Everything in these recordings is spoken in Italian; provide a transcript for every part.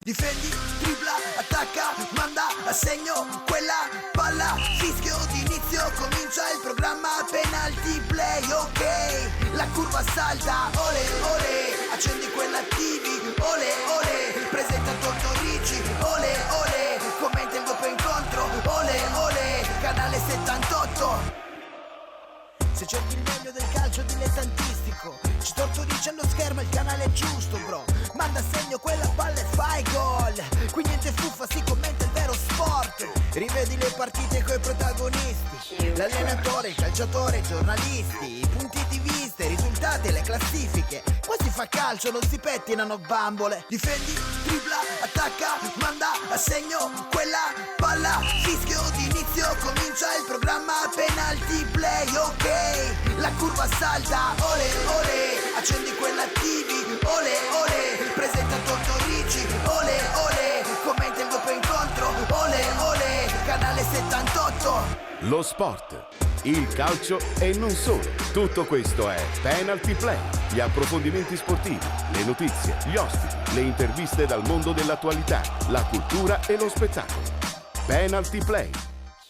Difendi, tripla, attacca, manda a segno quella palla, fischio d'inizio, comincia il programma penalty play, ok, la curva salta, ole ole, accendi quella TV, ole ole, presenta Tortorici, ole ole, commenta il doppio incontro, ole ole, canale 78. Se cerchi il meglio del calcio dilettantistico, ci Tortorici allo schermo, il canale è giusto bro. Manda a segno quella palla e fai gol. Qui niente fuffa, si commenta il vero sport. Rivedi le partite coi protagonisti, l'allenatore, il calciatore, i giornalisti, i punti di vista, i risultati e le classifiche. Qua si fa calcio, non si pettinano bambole. Difendi, tripla, attacca, manda a segno quella palla, fischio d'inizio, comincia il programma penalty play, ok, la curva salta, ole ole, accendi quella TV, ole ole, presenta Tortorici, ole ole, commenta il doppio incontro, ole ole, canale 78. Lo sport, il calcio e non solo. Tutto questo è Penalty Play. Gli approfondimenti sportivi, le notizie, gli ospiti, le interviste dal mondo dell'attualità, la cultura e lo spettacolo. Penalty Play,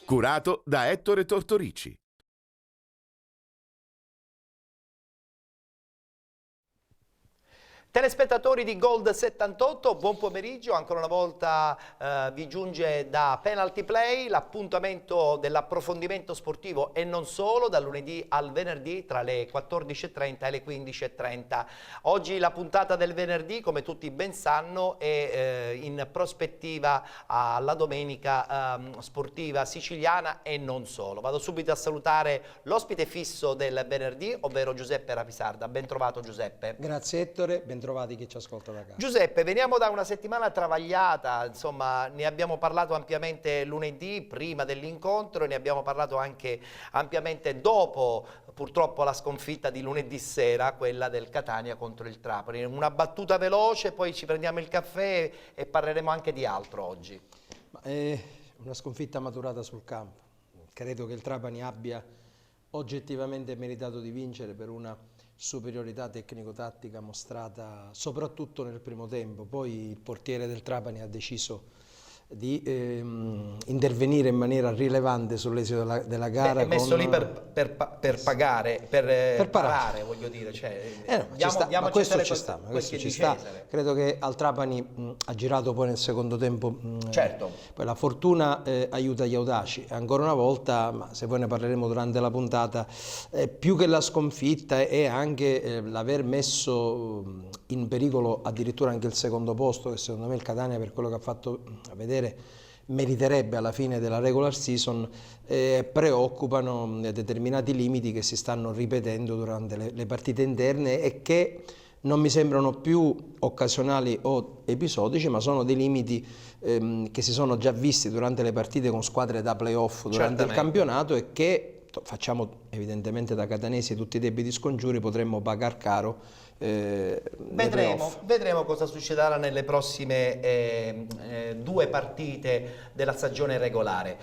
curato da Ettore Tortorici. Telespettatori di Gold 78, buon pomeriggio, ancora una volta vi giunge da Penalty Play, l'appuntamento dell'approfondimento sportivo e non solo, dal lunedì al venerdì tra le 14.30 e le 15.30. Oggi la puntata del venerdì, come tutti ben sanno, è in prospettiva alla domenica sportiva siciliana e non solo. Vado subito a salutare l'ospite fisso del venerdì, ovvero Giuseppe Rapisarda. Ben trovato Giuseppe. Grazie Ettore, ben trovati chi ci ascolta da casa. Giuseppe, veniamo da una settimana travagliata, insomma ne abbiamo parlato ampiamente lunedì, prima dell'incontro, e ne abbiamo parlato anche ampiamente dopo, purtroppo, la sconfitta di lunedì sera, quella del Catania contro il Trapani. Una battuta veloce, poi ci prendiamo il caffè e parleremo anche di altro oggi. È una sconfitta maturata sul campo. Credo che il Trapani abbia oggettivamente meritato di vincere per una superiorità tecnico-tattica mostrata soprattutto nel primo tempo. Poi il portiere del Trapani ha deciso di intervenire in maniera rilevante sull'esito della gara. È messo lì per pagare, per parare, voglio dire. Cioè, ma questo ci sta. Credo che al Trapani ha girato poi nel secondo tempo. Certo. Poi la fortuna aiuta gli audaci. Ancora una volta, ma se poi ne parleremo durante la puntata, più che la sconfitta è anche l'aver messo in pericolo addirittura anche il secondo posto, che secondo me il Catania, per quello che ha fatto vedere, meriterebbe alla fine della regular season. Preoccupano determinati limiti che si stanno ripetendo durante le partite interne e che non mi sembrano più occasionali o episodici, ma sono dei limiti che si sono già visti durante le partite con squadre da playoff durante il campionato e che, facciamo evidentemente da catanesi tutti i debiti scongiuri, potremmo pagar caro. Vedremo cosa succederà nelle prossime due partite della stagione regolare.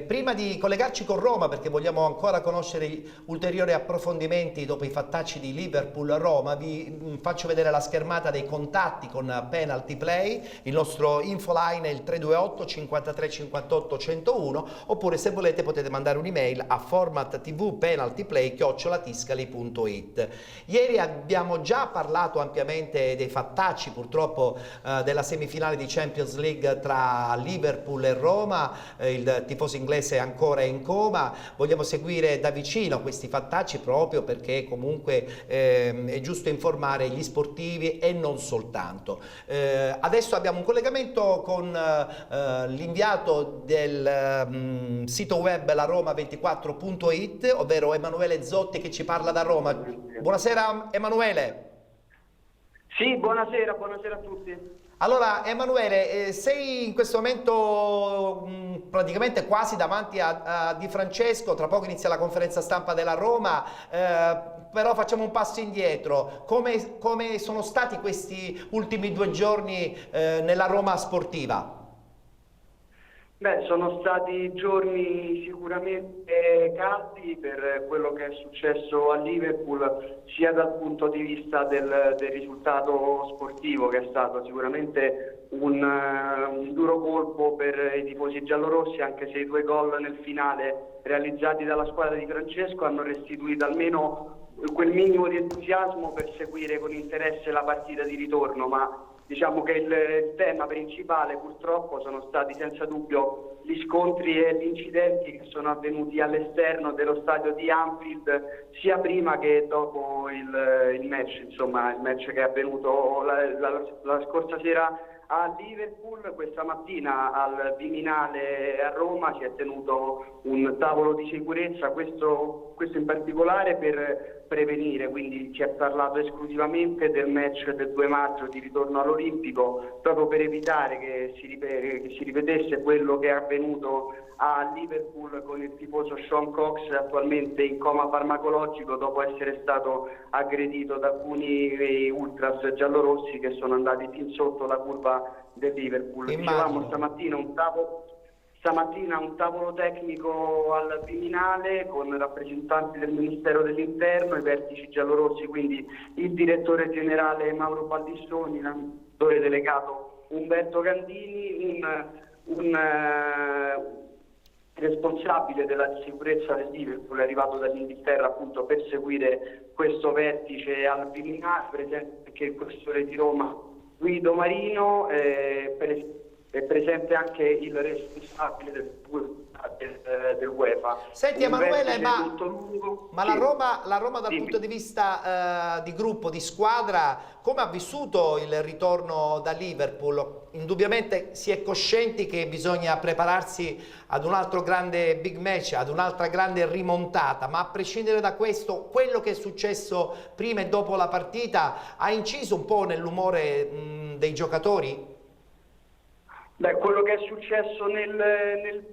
Prima di collegarci con Roma, perché vogliamo ancora conoscere ulteriori approfondimenti dopo i fattacci di Liverpool-Roma, vi faccio vedere la schermata dei contatti con Penalty Play. Il nostro infoline è il 328 53 58 101, oppure se volete potete mandare un'email a formattvpenaltyplay@tiscali.it. Ieri abbiamo già parlato ampiamente dei fattacci, purtroppo, della semifinale di Champions League tra Liverpool e Roma. Il tifoso inglese è ancora in coma. Vogliamo seguire da vicino questi fattacci proprio perché comunque è giusto informare gli sportivi e non soltanto. Adesso abbiamo un collegamento con l'inviato del sito web laroma24.it, ovvero Emanuele Zotti, che ci parla da Roma. Buonasera Emanuele. Sì, buonasera a tutti. Allora Emanuele, sei in questo momento praticamente quasi davanti a Di Francesco, tra poco inizia la conferenza stampa della Roma, però facciamo un passo indietro. Come sono stati questi ultimi 2 giorni nella Roma sportiva? Beh, sono stati giorni sicuramente caldi per quello che è successo a Liverpool, sia dal punto di vista del risultato sportivo, che è stato sicuramente un duro colpo per i tifosi giallorossi, anche se i 2 gol nel finale realizzati dalla squadra di Francesco hanno restituito almeno quel minimo di entusiasmo per seguire con interesse la partita di ritorno, ma diciamo che il tema principale purtroppo sono stati senza dubbio gli scontri e gli incidenti che sono avvenuti all'esterno dello stadio di Anfield, sia prima che dopo il match, insomma il match che è avvenuto la scorsa sera a Liverpool. Questa mattina al Viminale a Roma si è tenuto un tavolo di sicurezza, questo in particolare per prevenire, quindi si è parlato esclusivamente del match del 2 maggio di ritorno all'Olimpico, proprio per evitare che si ripetesse quello che è avvenuto a Liverpool con il tifoso Sean Cox, attualmente in coma farmacologico dopo essere stato aggredito da alcuni ultras giallorossi che sono andati fin sotto la curva del Liverpool. Dicevamo stamattina un tavolo tecnico al Viminale con rappresentanti del Ministero dell'Interno, i vertici giallorossi, quindi il direttore generale Mauro Baldissoni, l'amministratore delegato Umberto Gandini, un responsabile della sicurezza del Liverpool è arrivato dall'Inghilterra appunto per seguire questo vertice al Viminale, presente anche il questore di Roma Guido Marino, è presente anche il responsabile del UEFA. Senti Emanuele, ma Sì. la Roma dal punto di vista di gruppo, di squadra, come ha vissuto il ritorno da Liverpool? Indubbiamente si è coscienti che bisogna prepararsi ad un altro grande big match, ad un'altra grande rimontata, ma a prescindere da questo, quello che è successo prima e dopo la partita ha inciso un po' nell'umore dei giocatori? Beh, quello che è successo nel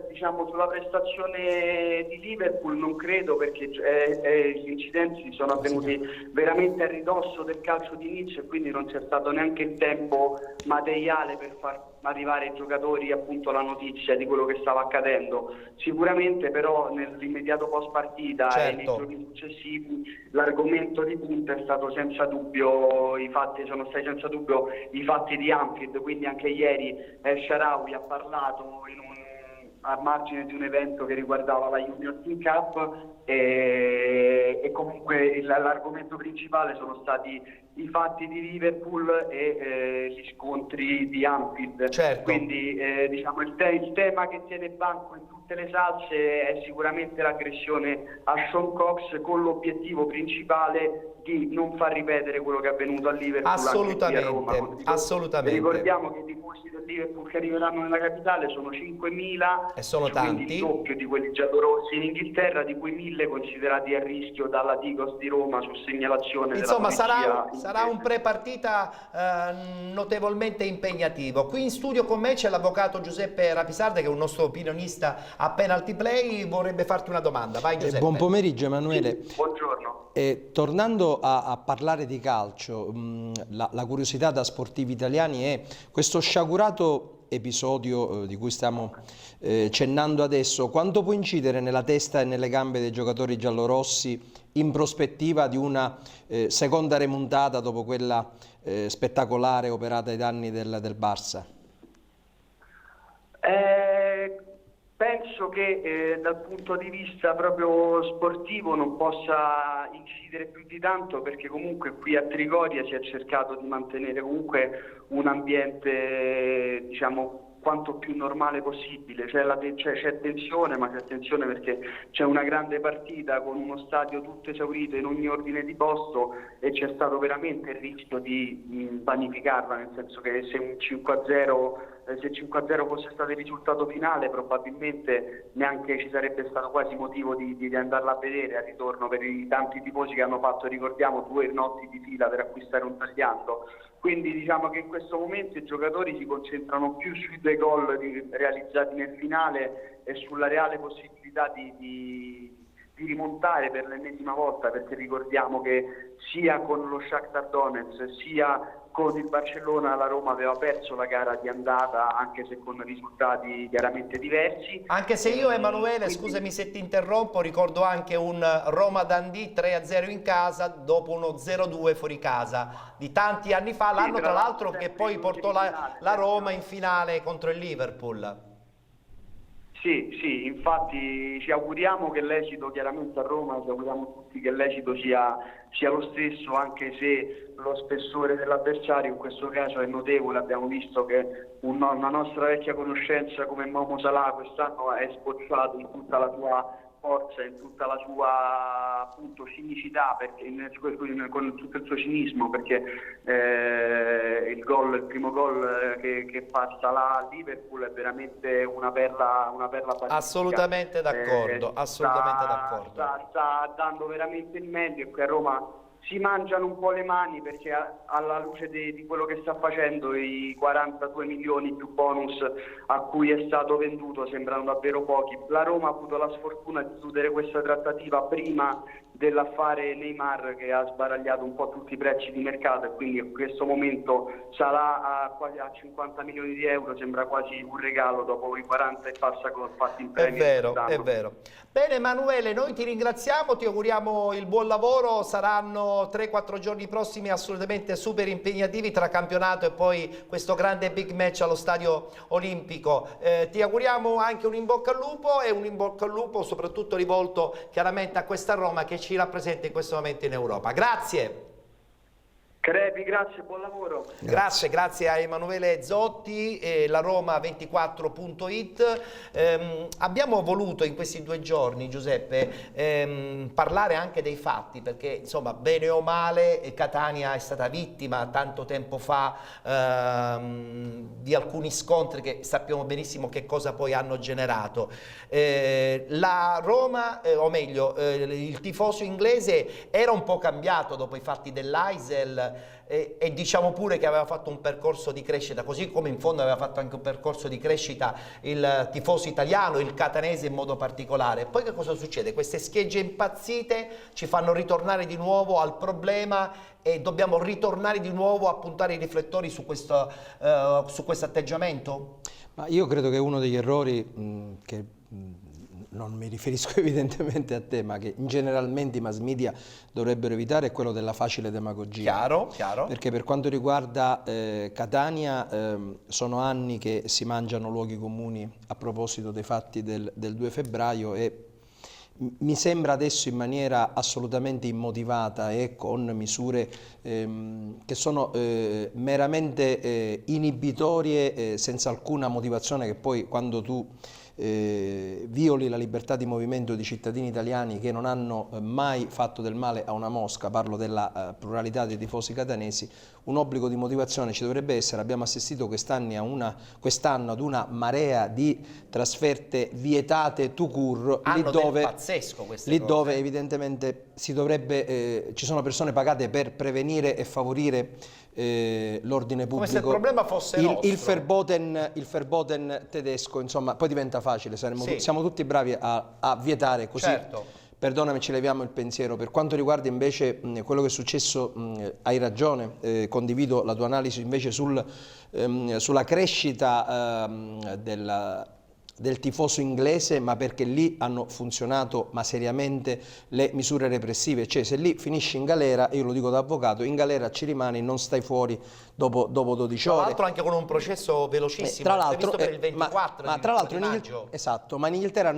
diciamo sulla prestazione di Liverpool non credo, perché gli incidenti sono avvenuti veramente a ridosso del calcio di inizio e quindi non c'è stato neanche il tempo materiale per far arrivare ai giocatori appunto la notizia di quello che stava accadendo. Sicuramente però nell'immediato post partita e nei giorni successivi l'argomento di punta è stato senza dubbio sono stati senza dubbio i fatti di Anfield, quindi anche ieri El Shaarawy ha parlato a margine di un evento che riguardava la Junior Team Cup e comunque l'argomento principale sono stati i fatti di Liverpool e gli scontri di Anfield. Certo. Quindi diciamo il tema che tiene banco in tutte le salse è sicuramente l'aggressione a Sean Cox, con l'obiettivo principale di non far ripetere quello che è avvenuto a Liverpool. Assolutamente, anche qui a Roma. assolutamente. Ricordiamo che i tifosi del Liverpool che arriveranno nella capitale sono 5.000 e sono tanti, quindi il doppio di quelli giallorossi in Inghilterra, di cui 1.000 considerati a rischio dalla Digos di Roma su segnalazione insomma della polizia. sarà un pre-partita notevolmente impegnativo. Qui in studio con me c'è l'avvocato Giuseppe Rapisarda, che è un nostro opinionista a Penalty Play, vorrebbe farti una domanda. Vai Giuseppe. Buon pomeriggio Emanuele. Sì, buongiorno. Tornando a parlare di calcio, la curiosità da sportivi italiani è questo sciagurato episodio di cui stiamo cennando adesso, quanto può incidere nella testa e nelle gambe dei giocatori giallorossi in prospettiva di una seconda remontata dopo quella spettacolare operata ai danni del Barça? Penso che dal punto di vista proprio sportivo non possa incidere più di tanto, perché comunque qui a Trigoria si è cercato di mantenere comunque un ambiente, diciamo, quanto più normale possibile. C'è tensione, ma c'è tensione perché c'è una grande partita con uno stadio tutto esaurito in ogni ordine di posto e c'è stato veramente il rischio di vanificarla, nel senso che se un 5-0 fosse stato il risultato finale probabilmente neanche ci sarebbe stato quasi motivo di andarla a vedere al ritorno, per i tanti tifosi che hanno fatto, ricordiamo, 2 notti di fila per acquistare un tagliando. Quindi diciamo che in questo momento i giocatori si concentrano più sui 2 gol realizzati nel finale e sulla reale possibilità di di rimontare per l'ennesima volta, perché ricordiamo che sia con lo Shakhtar Donetsk sia con il Barcellona la Roma aveva perso la gara di andata, anche se con risultati chiaramente diversi. Anche se io, Emanuele, scusami se ti interrompo, ricordo anche un Roma-Dundee 3-0 in casa dopo uno 0-2 fuori casa di tanti anni fa, l'anno tra l'altro che poi portò la Roma in finale contro il Liverpool. Sì, infatti ci auguriamo che l'esito, chiaramente a Roma, ci auguriamo tutti che l'esito sia lo stesso, anche se lo spessore dell'avversario in questo caso è notevole. Abbiamo visto che una nostra vecchia conoscenza come Momo Salah quest'anno è sbocciato in tutta la sua forza, in tutta la sua appunto cinicità, perché con tutto il suo cinismo, perché il primo gol che fa Salah a Liverpool è veramente una perla pazzesca. Assolutamente d'accordo, assolutamente d'accordo. Sta dando veramente il meglio, e qui a Roma si mangiano un po' le mani, perché alla luce di quello che sta facendo i 42 milioni più bonus a cui è stato venduto sembrano davvero pochi. La Roma ha avuto la sfortuna di chiudere questa trattativa prima dell'affare Neymar, che ha sbaragliato un po' tutti i prezzi di mercato, e quindi in questo momento sarà quasi a 50 milioni di euro, sembra quasi un regalo dopo i 40 e passa con fatti in premio. È vero. Bene Emanuele, noi ti ringraziamo, ti auguriamo il buon lavoro, saranno 3-4 giorni prossimi assolutamente super impegnativi tra campionato e poi questo grande big match allo Stadio Olimpico. Ti auguriamo anche un in bocca al lupo, e un in bocca al lupo soprattutto rivolto chiaramente a questa Roma che ci rappresenta in questo momento in Europa. Grazie. Crepi, grazie, buon lavoro. Grazie a Emanuele Zotti e la Roma24.it. Abbiamo voluto in questi 2 giorni, Giuseppe, parlare anche dei fatti, perché insomma bene o male Catania è stata vittima tanto tempo fa di alcuni scontri che sappiamo benissimo che cosa poi hanno generato. La Roma, o meglio il tifoso inglese era un po' cambiato dopo i fatti dell'Aisel, e diciamo pure che aveva fatto un percorso di crescita, così come in fondo aveva fatto anche un percorso di crescita il tifoso italiano, il catanese in modo particolare. Poi che cosa succede? Queste schegge impazzite ci fanno ritornare di nuovo al problema, e dobbiamo ritornare di nuovo a puntare i riflettori su questo atteggiamento? Ma io credo che uno degli errori che non mi riferisco evidentemente a te, ma che generalmente i mass media dovrebbero evitare, è quello della facile demagogia. Chiaro. Perché per quanto riguarda Catania, sono anni che si mangiano luoghi comuni a proposito dei fatti del 2 febbraio, e mi sembra adesso in maniera assolutamente immotivata e con misure che sono meramente inibitorie, senza alcuna motivazione, che poi quando tu violi la libertà di movimento di cittadini italiani che non hanno mai fatto del male a una mosca, parlo della pluralità dei tifosi catanesi, un obbligo di motivazione ci dovrebbe essere. Abbiamo assistito quest'anno ad una marea di trasferte vietate tout court, lì dove evidentemente si dovrebbe, ci sono persone pagate per prevenire e favorire l'ordine pubblico. Come se il problema fosse il Verboten tedesco, insomma, poi diventa facile, siamo tutti bravi a vietare così. Certo. Perdonami, ci leviamo il pensiero. Per quanto riguarda invece quello che è successo, hai ragione, condivido la tua analisi invece sulla crescita del tifoso inglese, ma perché lì hanno funzionato ma seriamente le misure repressive. Cioè, se lì finisci in galera, io lo dico da avvocato, in galera ci rimani, non stai fuori dopo 12 ore. Tra l'altro anche con un processo velocissimo, tra l'altro, per il 24 ma tra l'altro di maggio. Esatto, ma in Inghilterra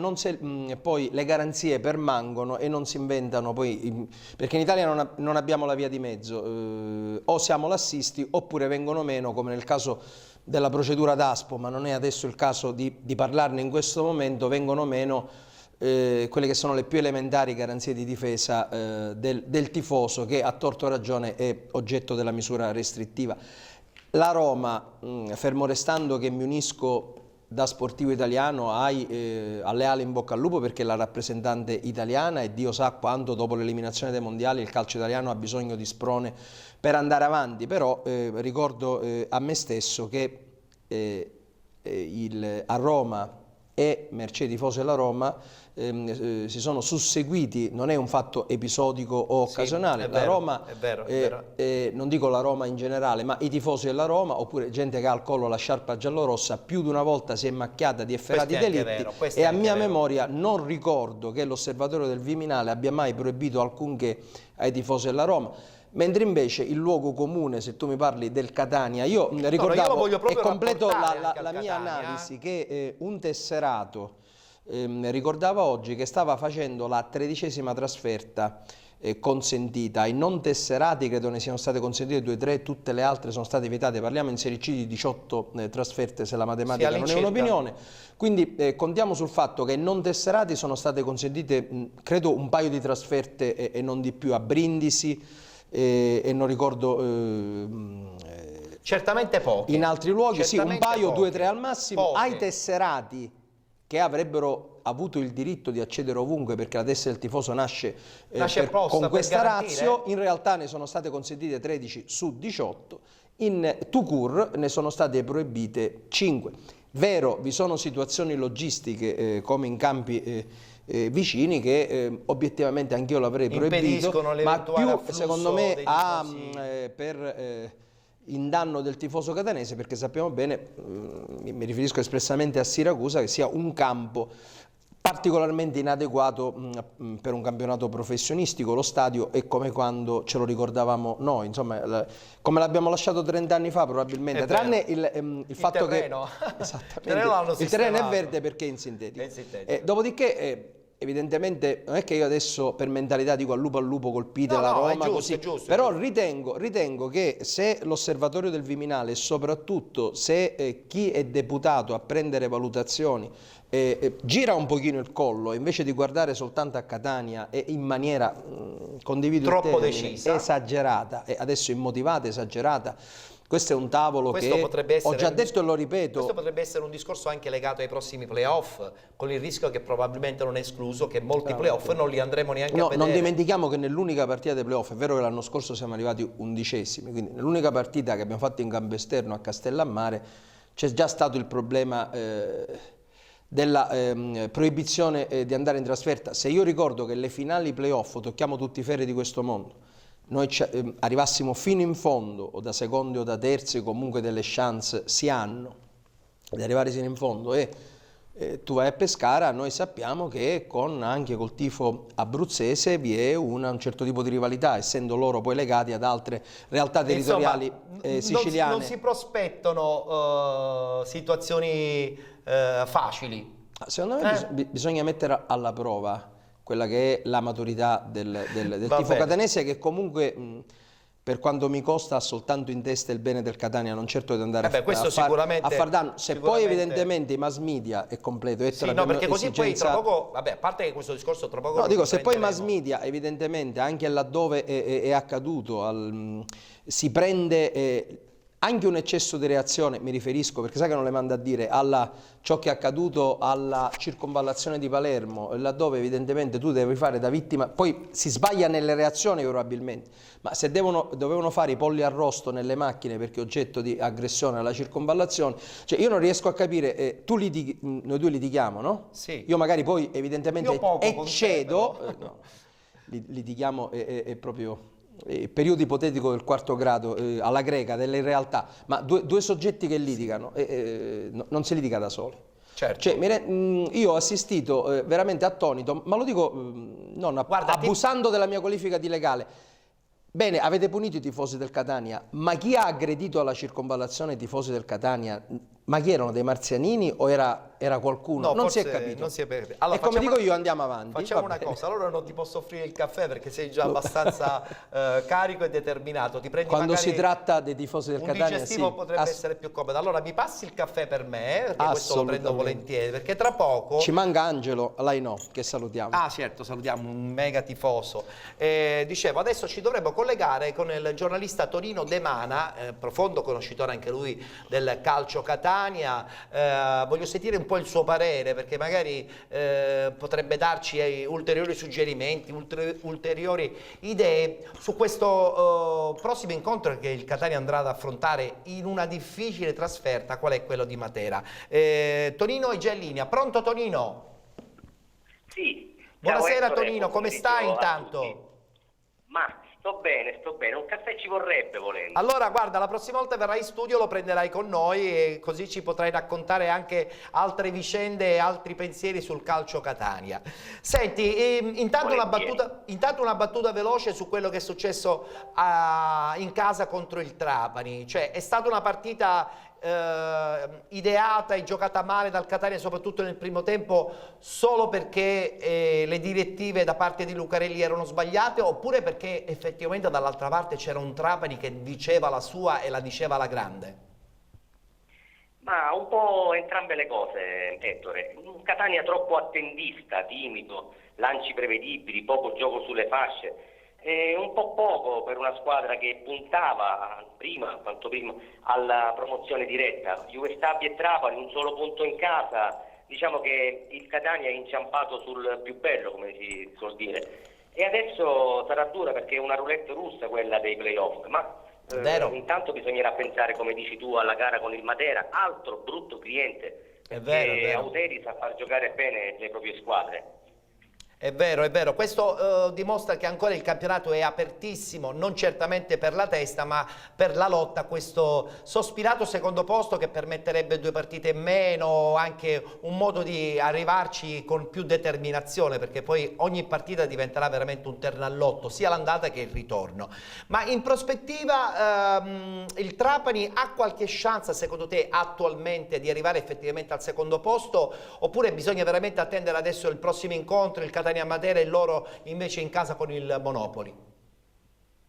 poi le garanzie permangono e non si inventano poi, perché in Italia non abbiamo la via di mezzo, o siamo lassisti oppure vengono meno, come nel caso della procedura d'Aspo, ma non è adesso il caso di parlarne in questo momento, vengono meno quelle che sono le più elementari garanzie di difesa del tifoso, che a torto o ragione è oggetto della misura restrittiva. La Roma, fermo restando che mi unisco da sportivo italiano alle ali in bocca al lupo, perché è la rappresentante italiana e Dio sa quanto dopo l'eliminazione dei mondiali il calcio italiano ha bisogno di sprone per andare avanti, però ricordo a me stesso che a Roma e mercé tifosi della Roma si sono susseguiti, non è un fatto episodico o occasionale, è la vero, Roma, è vero. non dico la Roma in generale, ma i tifosi della Roma, oppure gente che ha al collo la sciarpa giallorossa, più di una volta si è macchiata di efferati delitti, e a mia memoria non ricordo che l'Osservatorio del Viminale abbia mai proibito alcunché ai tifosi della Roma. Mentre invece il luogo comune, se tu mi parli del Catania, io ricordavo, e completo la mia analisi, che un tesserato ricordava oggi che stava facendo la 13ª trasferta consentita. I non tesserati credo ne siano state consentite 2 o 3, tutte le altre sono state vietate. Parliamo in Serie C di 18 trasferte, se la matematica non è un'opinione. Quindi contiamo sul fatto che non tesserati sono state consentite credo un paio di trasferte e non di più, a Brindisi e non ricordo certamente poche. In altri luoghi certamente sì, un paio, poche. 2 o 3 al massimo. Poche. Ai tesserati che avrebbero avuto il diritto di accedere ovunque, perché la tessera del tifoso nasce apposta, con questa per garantire. ratio, in realtà ne sono state consentite 13 su 18, in tout court ne sono state proibite 5. Vero, vi sono situazioni logistiche come in campi vicini che obiettivamente anch'io l'avrei proibito, ma più secondo me in danno del tifoso catanese, perché sappiamo bene, mi riferisco espressamente a Siracusa, che sia un campo particolarmente inadeguato per un campionato professionistico. Lo stadio è come quando ce lo ricordavamo noi, insomma, come l'abbiamo lasciato 30 anni fa probabilmente, tranne il fatto terreno. Che il terreno è verde perché è in sintetico. Dopodiché evidentemente non è che io adesso per mentalità dico al lupo colpite la Roma, è così, giusto, però ritengo che se l'Osservatorio del Viminale e soprattutto se chi è deputato a prendere valutazioni gira un pochino il collo, invece di guardare soltanto a Catania e in maniera, condivido troppo il termine, decisa, esagerata, e adesso immotivata, esagerata. Questo è un tavolo che ho già detto e lo ripeto. Questo potrebbe essere un discorso anche legato ai prossimi playoff, con il rischio che probabilmente non è escluso che molti playoff non li andremo neanche a vedere. Non dimentichiamo che nell'unica partita dei playoff, è vero che l'anno scorso siamo arrivati 11esimi, quindi nell'unica partita che abbiamo fatto in campo esterno a Castellammare c'è già stato il problema della proibizione di andare in trasferta. Se io ricordo che le finali playoff, tocchiamo tutti i ferri di questo mondo, noi arrivassimo fino in fondo, o da secondi o da terzi, comunque delle chance si hanno di arrivare fino in fondo, e tu vai a Pescara, noi sappiamo che anche col tifo abruzzese vi è un certo tipo di rivalità, essendo loro poi legati ad altre realtà territoriali siciliane. Non si prospettano situazioni facili. Secondo me bisogna mettere alla prova quella che è la maturità del tifo catanese, che comunque per quanto mi costa ha soltanto in testa il bene del Catania, non certo di andare a far danno. Se poi evidentemente i mass media è completo, perché così poi tra poco, a parte che questo discorso tra poco se poi i mass media evidentemente anche laddove è accaduto si prende anche un eccesso di reazione, mi riferisco, perché sai che non le manda a dire, ciò che è accaduto alla circonvallazione di Palermo, laddove evidentemente tu devi fare da vittima, poi si sbaglia nelle reazioni probabilmente, ma se dovevano fare i polli arrosto nelle macchine perché oggetto di aggressione alla circonvallazione, cioè io non riesco a capire, noi due litighiamo, no? Sì. Io magari poi evidentemente eccedo, litighiamo è proprio periodo ipotetico del 4° grado alla greca, delle realtà, ma due soggetti che litigano, non si litiga da soli. Certo. Cioè, io ho assistito veramente attonito, ma lo dico non abusando della mia qualifica di legale. Bene, avete punito i tifosi del Catania, ma chi ha aggredito alla circonvallazione i tifosi del Catania? Ma chi erano, dei marzianini o era qualcuno? No, non si è capito. Non si è capito. Allora, e come dico io, andiamo avanti. Facciamo una cosa, allora non ti posso offrire il caffè perché sei già abbastanza carico e determinato. Ti prendi quando magari si tratta dei tifosi del Catania, un digestivo potrebbe essere più comodo. Allora mi passi il caffè per me, perché questo lo prendo volentieri, perché tra poco... Ci manca Angelo, che salutiamo. Ah certo, salutiamo, un mega tifoso. Dicevo, adesso ci dovremmo collegare con il giornalista Tonino De Mana, profondo conoscitore anche lui del calcio Catania, Catania. Voglio sentire un po' il suo parere, perché magari potrebbe darci ulteriori suggerimenti, ulteriori idee su questo prossimo incontro che il Catania andrà ad affrontare in una difficile trasferta, qual è quello di Matera. Tonino è già in linea. Pronto Tonino? Sì. Buonasera Ettore, Tonino, come stai intanto? Ma sto bene, un caffè ci vorrebbe volendo. Allora guarda, la prossima volta verrai in studio, lo prenderai con noi e così ci potrai raccontare anche altre vicende e altri pensieri sul calcio Catania. Senti, intanto una battuta veloce su quello che è successo in casa contro il Trapani. Cioè, è stata una partita ideata e giocata male dal Catania, soprattutto nel primo tempo, solo perché le direttive da parte di Lucarelli erano sbagliate, oppure perché effettivamente dall'altra parte c'era un Trapani che diceva la sua e la diceva alla grande? Ma un po' entrambe le cose, Ettore. Un Catania troppo attendista, timido, lanci prevedibili, poco gioco sulle fasce. Un po' poco per una squadra che puntava quanto prima alla promozione diretta. Juve Stabia e Trapani, un solo punto in casa. Diciamo che il Catania è inciampato sul più bello, come si suol dire. E adesso sarà dura perché è una roulette russa quella dei playoff. Ma intanto bisognerà pensare, come dici tu, alla gara con il Matera, altro brutto cliente. È vero. Auteri sa far giocare bene le proprie squadre. È vero, questo dimostra che ancora il campionato è apertissimo, non certamente per la testa ma per la lotta a questo sospirato secondo posto che permetterebbe 2 partite in meno, anche un modo di arrivarci con più determinazione, perché poi ogni partita diventerà veramente un terno all'otto, sia l'andata che il ritorno. Ma in prospettiva il Trapani ha qualche chance secondo te attualmente di arrivare effettivamente al secondo posto, oppure bisogna veramente attendere adesso il prossimo incontro, il Catania a Matera e loro invece in casa con il Monopoli?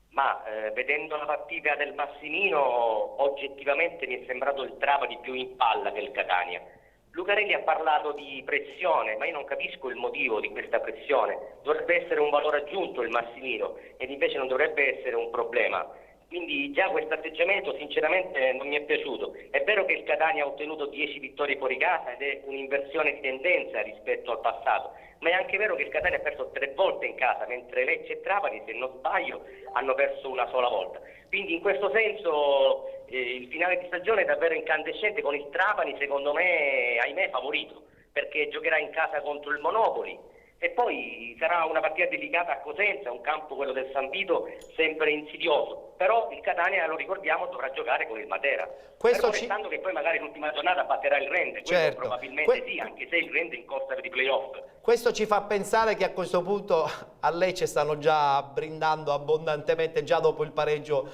Ma vedendo la partita del Massimino, oggettivamente mi è sembrato il Trapani più in palla che il Catania. Lucarelli ha parlato di pressione, ma io non capisco il motivo di questa pressione. Dovrebbe essere un valore aggiunto il Massimino ed invece non dovrebbe essere un problema. Quindi già questo atteggiamento sinceramente non mi è piaciuto. È vero che il Catania ha ottenuto 10 vittorie fuori casa ed è un'inversione di tendenza rispetto al passato, ma è anche vero che il Catania ha perso 3 volte in casa, mentre Lecce e Trapani, se non sbaglio, hanno perso una sola volta. Quindi in questo senso il finale di stagione è davvero incandescente, con il Trapani secondo me, ahimè, favorito, perché giocherà in casa contro il Monopoli. E poi sarà una partita delicata a Cosenza, un campo, quello del San Vito, sempre insidioso. Però il Catania, lo ricordiamo, dovrà giocare con il Matera. Pensando che poi magari l'ultima giornata batterà il Rende, certo. Probabilmente sì, anche se il Rende è in corsa per i playoff. Questo ci fa pensare che a questo punto a Lecce stanno già brindando abbondantemente già dopo il pareggio,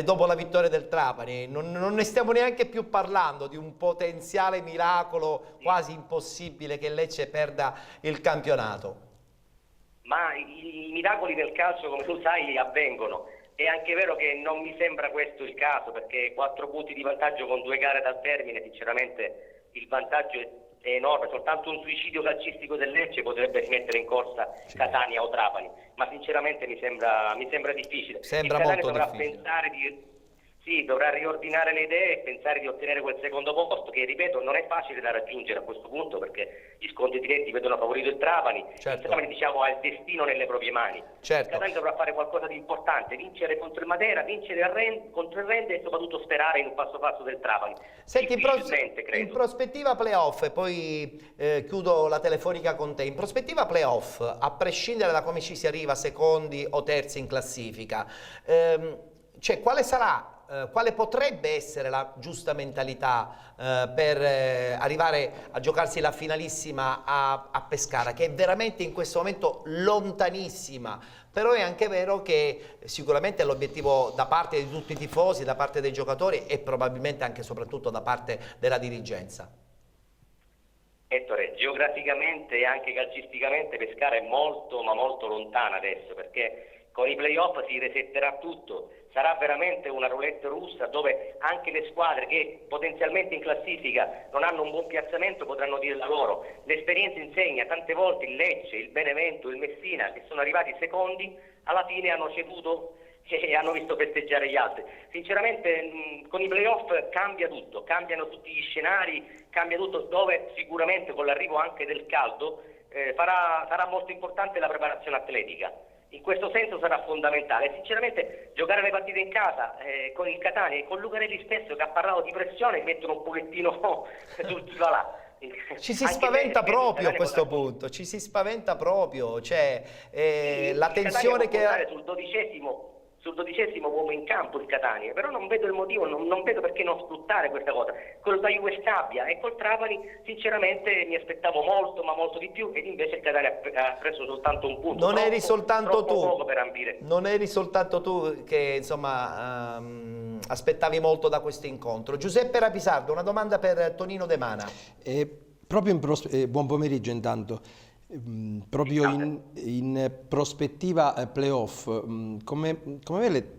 dopo la vittoria del Trapani. Non ne stiamo neanche più parlando di un potenziale miracolo quasi impossibile che Lecce perda il campionato. Ma i miracoli del calcio, come tu sai, avvengono. È anche vero che non mi sembra questo il caso, perché 4 punti di vantaggio con 2 gare dal termine, sinceramente il vantaggio è enorme. Soltanto un suicidio calcistico del Lecce potrebbe rimettere in corsa Catania o Trapani, ma sinceramente mi sembra difficile. Sembra il Catania molto dovrà difficile. Pensare dovrà riordinare le idee e pensare di ottenere quel secondo posto che, ripeto, non è facile da raggiungere a questo punto, perché gli scontri diretti vedono favorito il Trapani. Certo. Il Trapani, diciamo, ha il destino nelle proprie mani. Certo. Il Catania dovrà fare qualcosa di importante, vincere contro il Matera, vincere contro il Rende e soprattutto sperare in un passo passo del Trapani. Senti, credo. in prospettiva playoff, e poi chiudo la telefonica con te, in prospettiva playoff, a prescindere da come ci si arriva, secondi o terzi in classifica, cioè quale potrebbe essere la giusta mentalità per arrivare a giocarsi la finalissima a Pescara, che è veramente in questo momento lontanissima, però è anche vero che sicuramente l'obiettivo da parte di tutti i tifosi, da parte dei giocatori e probabilmente anche e soprattutto da parte della dirigenza. Ettore, geograficamente e anche calcisticamente Pescara è molto ma molto lontana adesso, perché con i playoff si resetterà tutto. Sarà veramente una roulette russa dove anche le squadre che potenzialmente in classifica non hanno un buon piazzamento potranno dire la loro. L'esperienza insegna, tante volte il Lecce, il Benevento, il Messina, che sono arrivati secondi, alla fine hanno ceduto e hanno visto festeggiare gli altri. Sinceramente con i playoff cambia tutto, cambiano tutti gli scenari, cambia tutto, dove sicuramente con l'arrivo anche del caldo sarà molto importante la preparazione atletica. In questo senso sarà fondamentale. Sinceramente giocare le partite in casa con il Catania e con Lucarelli stesso, che ha parlato di pressione, mettono un pochettino sul chi va là. Ci si spaventa proprio a questo punto, ci si spaventa proprio, cioè la tensione che ha... sul 12° uomo in campo il Catania, però non vedo il motivo, non vedo perché non sfruttare questa cosa. Con la Juve Stabia e col Trapani sinceramente mi aspettavo molto, ma molto di più, ed invece il Catania ha preso soltanto un punto. Non eri soltanto tu, poco per ambire. Non eri soltanto tu che insomma aspettavi molto da questo incontro. Giuseppe Rapisardo, una domanda per Tonino De Mana. Proprio buon pomeriggio intanto. Proprio in prospettiva playoff, come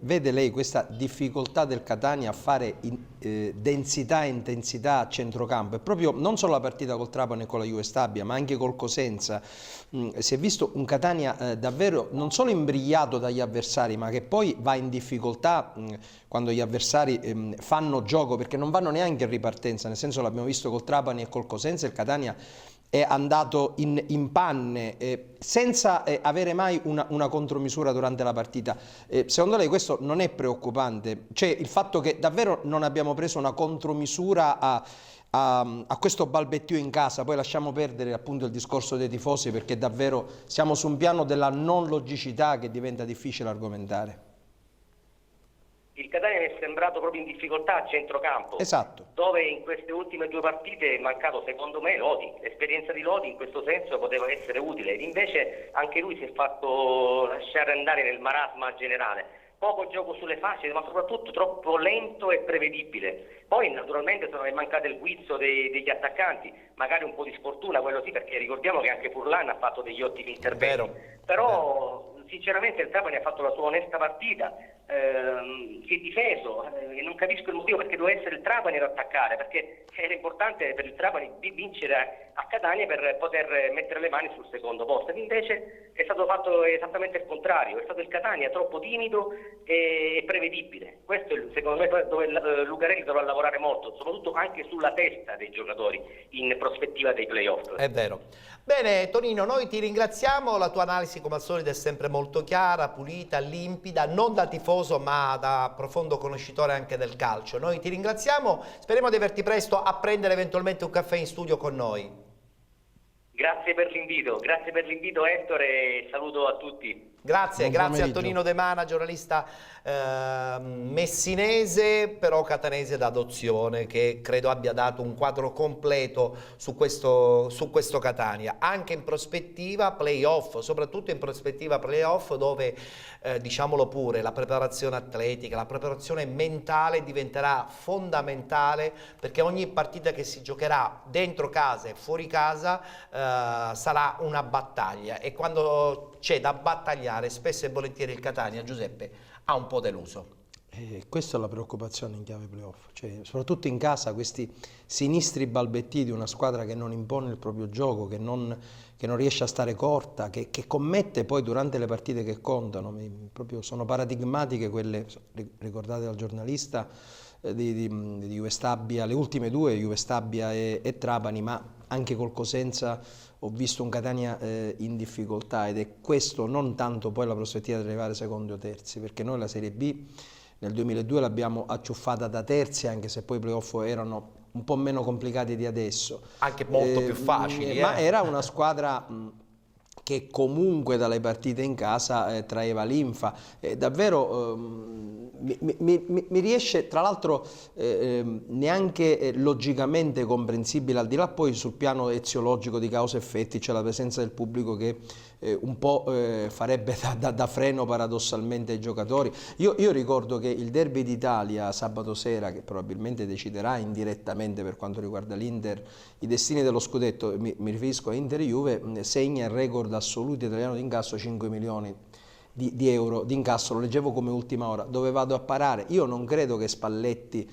vede lei questa difficoltà del Catania a fare densità e intensità a centrocampo? E proprio non solo la partita col Trapani e con la Juve Stabia, ma anche col Cosenza, si è visto un Catania davvero non solo imbrigliato dagli avversari, ma che poi va in difficoltà quando gli avversari fanno gioco, perché non vanno neanche in ripartenza, nel senso l'abbiamo visto col Trapani e col Cosenza, il Catania è andato in panne senza avere mai una contromisura durante la partita. Secondo lei questo non è preoccupante? Cioè il fatto che davvero non abbiamo preso una contromisura a questo balbettio in casa, poi lasciamo perdere appunto il discorso dei tifosi, perché davvero siamo su un piano della non logicità che diventa difficile argomentare. Il Catania mi è sembrato proprio in difficoltà a centrocampo, esatto, dove in queste ultime 2 partite è mancato secondo me Lodi. L'esperienza di Lodi in questo senso poteva essere utile, ed invece anche lui si è fatto lasciare andare nel marasma generale. Poco gioco sulle fasce, ma soprattutto troppo lento e prevedibile. Poi naturalmente è mancato il guizzo degli attaccanti, magari un po' di sfortuna, quello sì, perché ricordiamo che anche Furlan ha fatto degli ottimi interventi. Però sinceramente il Trapani ha fatto la sua onesta partita, si è difeso e non capisco il motivo perché doveva essere il Trapani ad attaccare, perché era importante per il Trapani vincere a Catania per poter mettere le mani sul secondo posto, ed invece è stato fatto esattamente il contrario, è stato il Catania troppo timido e prevedibile. Questo è secondo me dove Lucarelli dovrà lavorare molto, soprattutto anche sulla testa dei giocatori in prospettiva dei playoff. È vero. Bene Tonino, noi ti ringraziamo, la tua analisi come al solito è sempre molto chiara, pulita, limpida, non da tifoso ma da profondo conoscitore anche del calcio. Noi ti ringraziamo, speriamo di averti presto a prendere eventualmente un caffè in studio con noi. Grazie per l'invito Ettore, e saluto a tutti. Grazie a Tonino De Mana, giornalista messinese però catanese d'adozione, che credo abbia dato un quadro completo su questo Catania, anche in prospettiva playoff, soprattutto in prospettiva playoff, dove diciamolo pure, la preparazione atletica, la preparazione mentale diventerà fondamentale, perché ogni partita che si giocherà dentro casa e fuori casa sarà una battaglia, e quando c'è da battagliare spesso e volentieri il Catania, Giuseppe, ha un po' deluso. Questa è la preoccupazione in chiave playoff, cioè, soprattutto in casa, questi sinistri balbetti di una squadra che non impone il proprio gioco, che non riesce a stare corta, che commette poi durante le partite che contano. Proprio sono paradigmatiche quelle ricordate dal giornalista di Juve Stabia, le ultime 2, Juve Stabia e Trapani, ma anche col Cosenza ho visto un Catania in difficoltà, ed è questo non tanto poi la prospettiva di arrivare secondi o terzi, perché noi la Serie B nel 2002 l'abbiamo acciuffata da terzi, anche se poi i playoff erano un po' meno complicati di adesso. Anche molto più facili. Ma era una squadra che comunque dalle partite in casa traeva linfa. Davvero mi riesce, tra l'altro neanche logicamente comprensibile, al di là poi sul piano eziologico di causa-effetti, c'è la presenza del pubblico che un po' farebbe da freno paradossalmente ai giocatori. Io ricordo che il derby d'Italia sabato sera, che probabilmente deciderà indirettamente per quanto riguarda l'Inter i destini dello scudetto, mi riferisco a Inter e Juve, segna il record assoluto italiano di incasso, 5 milioni. di euro di incasso, lo leggevo come ultima ora. Dove vado a parare? Io non credo che Spalletti,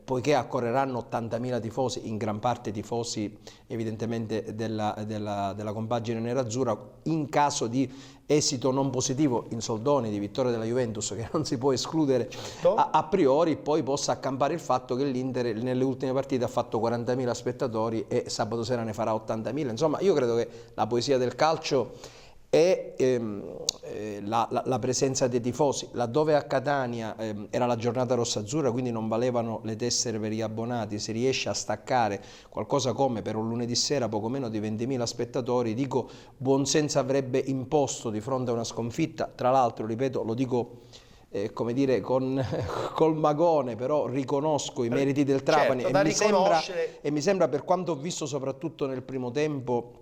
poiché accorreranno 80.000 tifosi, in gran parte tifosi evidentemente della compagine nerazzurra, in caso di esito non positivo in soldoni di vittoria della Juventus, che non si può escludere a priori, poi possa accampare il fatto che l'Inter nelle ultime partite ha fatto 40.000 spettatori e sabato sera ne farà 80.000. Insomma, io credo che la poesia del calcio e la presenza dei tifosi, laddove a Catania era la giornata rossa-azzurra, quindi non valevano le tessere per gli abbonati, si riesce a staccare qualcosa come per un lunedì sera poco meno di 20.000 spettatori, dico buonsenso avrebbe imposto di fronte a una sconfitta. Tra l'altro, ripeto, lo dico come dire col magone, però riconosco i meriti del Trapani, e mi sembra, per quanto ho visto soprattutto nel primo tempo,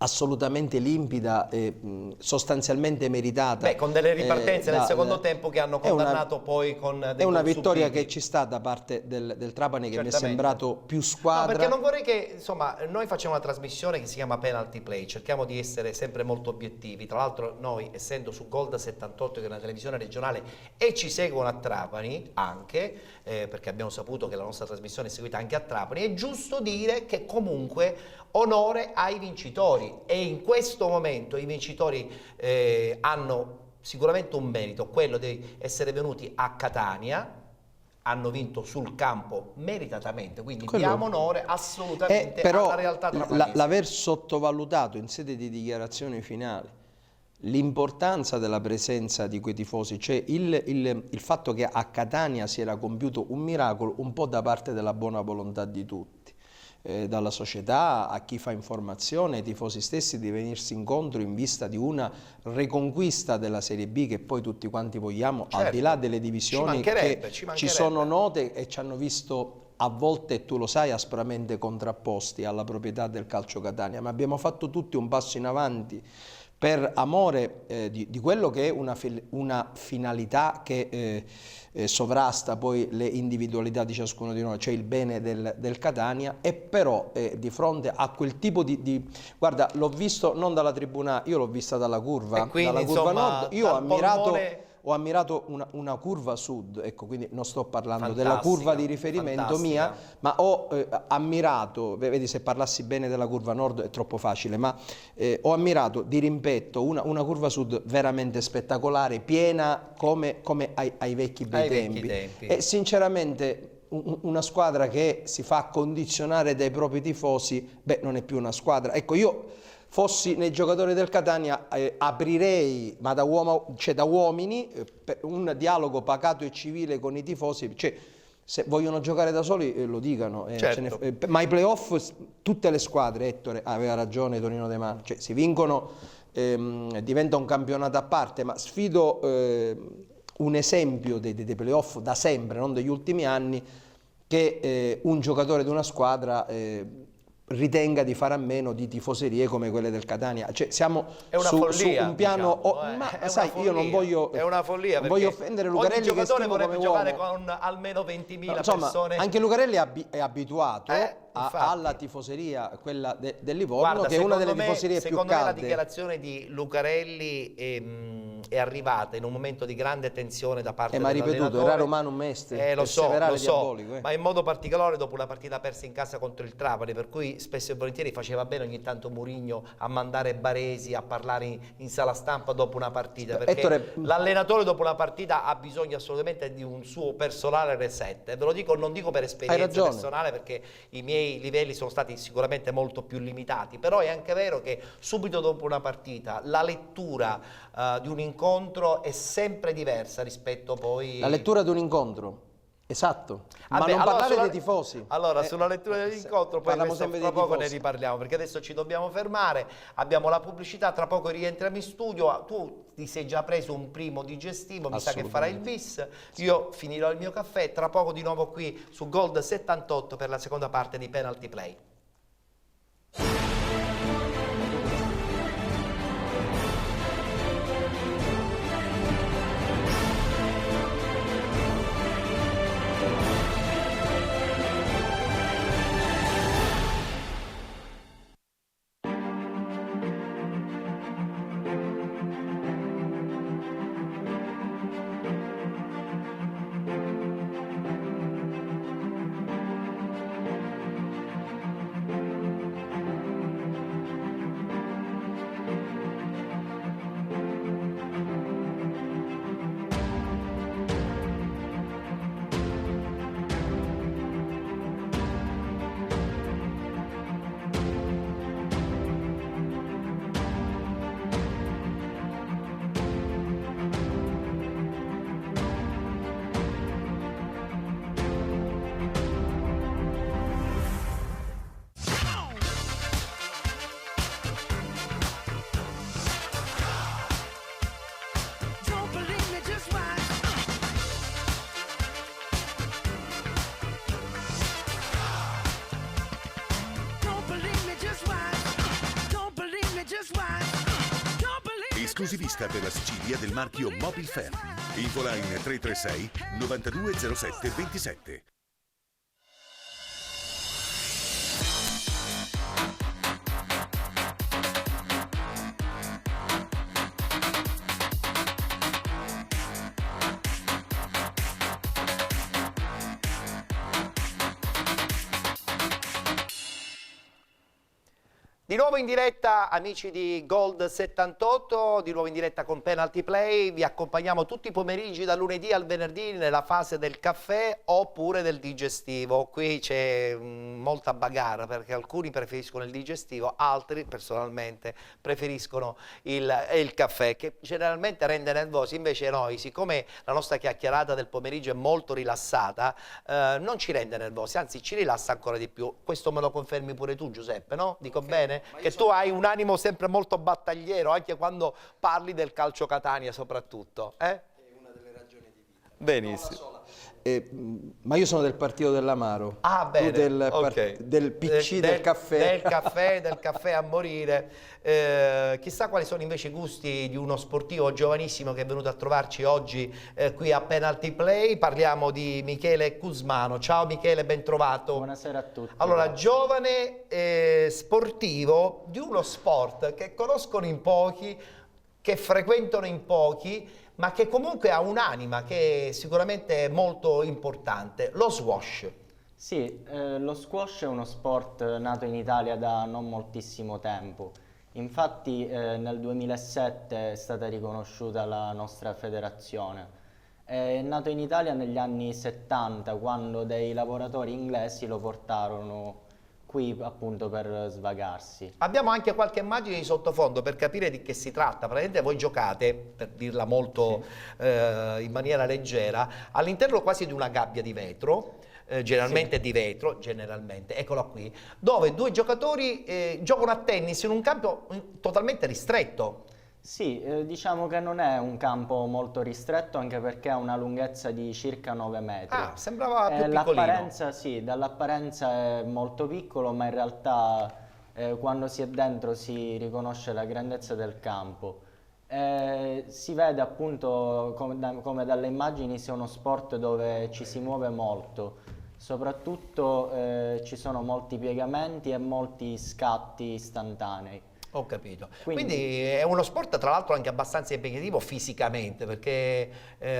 assolutamente limpida e sostanzialmente meritata. Con delle ripartenze nel secondo tempo che hanno condannato poi con dei è una vittoria subiti. che ci sta da parte del Trapani, che mi è sembrato più squadra. No, perché non vorrei che, insomma, noi facciamo una trasmissione che si chiama Penalty Play, cerchiamo di essere sempre molto obiettivi. Tra l'altro noi, essendo su Gold 78, che è una televisione regionale, e ci seguono a Trapani anche, perché abbiamo saputo che la nostra trasmissione è seguita anche a Trapani, è giusto dire che comunque onore ai vincitori, e in questo momento i vincitori hanno sicuramente un merito, quello di essere venuti a Catania, hanno vinto sul campo meritatamente, quindi diamo onore assolutamente alla realtà trapanese. L'aver sottovalutato in sede di dichiarazioni finali l'importanza della presenza di quei tifosi, cioè il fatto che a Catania si era compiuto un miracolo, un po' da parte della buona volontà di tutti, dalla società a chi fa informazione, ai tifosi stessi, di venirsi incontro in vista di una riconquista della Serie B che poi tutti quanti vogliamo, al di là delle divisioni che ci sono note e ci hanno visto a volte, tu lo sai, aspramente contrapposti alla proprietà del Calcio Catania, ma abbiamo fatto tutti un passo in avanti per amore di quello che è una finalità che sovrasta poi le individualità di ciascuno di noi, cioè il bene del Catania, e però di fronte a quel tipo di guarda, l'ho visto non dalla tribuna, io l'ho vista dalla curva, quindi, dalla curva nord, io ho ammirato una curva sud, ecco, quindi non sto parlando della curva di riferimento mia, ma ho ammirato, vedi, se parlassi bene della curva nord è troppo facile, ma ho ammirato di rimpetto una curva sud veramente spettacolare, piena come ai vecchi bei tempi. E sinceramente una squadra che si fa condizionare dai propri tifosi, beh, non è più una squadra. Ecco, io fossi nei giocatori del Catania aprirei, ma da uomini, un dialogo pacato e civile con i tifosi, cioè se vogliono giocare da soli lo dicano, certo. Ma i playoff tutte le squadre, Ettore aveva ragione Tonino De Mano, cioè si vincono, diventa un campionato a parte, ma sfido un esempio dei playoff da sempre, non degli ultimi anni, che un giocatore di una squadra ritenga di fare a meno di tifoserie come quelle del Catania. Cioè siamo su un piano, diciamo, ma sai, io non voglio, è una follia, non voglio offendere Lucarelli, che stimo vorrebbe come giocare uomo. con almeno 20.000 Insomma, persone. anche Lucarelli è abituato alla tifoseria, quella del Livorno, che è una delle tifoserie più calde. Secondo me la dichiarazione di Lucarelli è arrivata in un momento di grande tensione da parte dell'allenatore. Ma ripetuto, era Romanum est, lo so, diabolico, ma in modo particolare dopo una partita persa in casa contro il Trapani, per cui spesso e volentieri faceva bene ogni tanto Mourinho a mandare Baresi a parlare in sala stampa dopo una partita, perché l'allenatore dopo una partita ha bisogno assolutamente di un suo personale reset, e ve lo dico, non dico per esperienza personale, perché i miei livelli sono stati sicuramente molto più limitati, però è anche vero che subito dopo una partita la lettura di un incontro è sempre diversa rispetto poi... La lettura di un incontro, esatto, ma non parlare dei tifosi. Allora, sulla lettura dell'incontro poi tra poco ne riparliamo, perché adesso ci dobbiamo fermare, abbiamo la pubblicità, tra poco rientriamo in studio, tu ti sei già preso un primo digestivo, mi sa che farai il bis, io finirò il mio caffè, tra poco di nuovo qui su Gold 78 per la seconda parte di Penalty Play. esclusivista per la Sicilia del marchio Mobil Ferm. Infoline 336 9207 27. Di nuovo in diretta, amici di Gold 78, di nuovo in diretta con Penalty Play. Vi accompagniamo tutti i pomeriggi dal lunedì al venerdì nella fase del caffè oppure del digestivo. Qui c'è molta bagarre perché alcuni preferiscono il digestivo, altri personalmente preferiscono il caffè, che generalmente rende nervosi. Invece noi, siccome la nostra chiacchierata del pomeriggio è molto rilassata, non ci rende nervosi, anzi ci rilassa ancora di più. Questo me lo confermi pure tu, Giuseppe, no? Dico bene? Che tu hai un animo sempre molto battagliero, anche quando parli del calcio Catania soprattutto. È una delle ragioni di vita. Benissimo. Ma io sono del partito dell'amaro. Ah, bene. Del PC, del caffè. Del caffè a morire. Chissà quali sono invece i gusti di uno sportivo giovanissimo che è venuto a trovarci oggi qui a Penalty Play. Parliamo di Michele Cusmano. Ciao Michele, ben trovato. Buonasera a tutti. Allora, giovane sportivo di uno sport che conoscono in pochi, che frequentano in pochi, ma che comunque ha un'anima che è sicuramente molto importante, lo squash. Sì, lo squash è uno sport nato in Italia da non moltissimo tempo. Infatti nel 2007 è stata riconosciuta la nostra federazione. È nato in Italia negli anni 70, quando dei lavoratori inglesi lo portarono qui appunto per svagarsi. Abbiamo anche qualche immagine di sottofondo per capire di che si tratta. Praticamente voi giocate, per dirla molto in maniera leggera, all'interno quasi di una gabbia di vetro, generalmente di vetro, eccola qui, dove due giocatori giocano a tennis in un campo totalmente ristretto. Sì, diciamo che non è un campo molto ristretto, anche perché ha una lunghezza di circa 9 metri. Ah, sembrava più piccolino. L'apparenza, sì, dall'apparenza è molto piccolo, ma in realtà quando si è dentro si riconosce la grandezza del campo. Si vede appunto come dalle immagini sia uno sport dove ci si muove molto, soprattutto ci sono molti piegamenti e molti scatti istantanei. Ho capito. Quindi è uno sport tra l'altro anche abbastanza impegnativo fisicamente, perché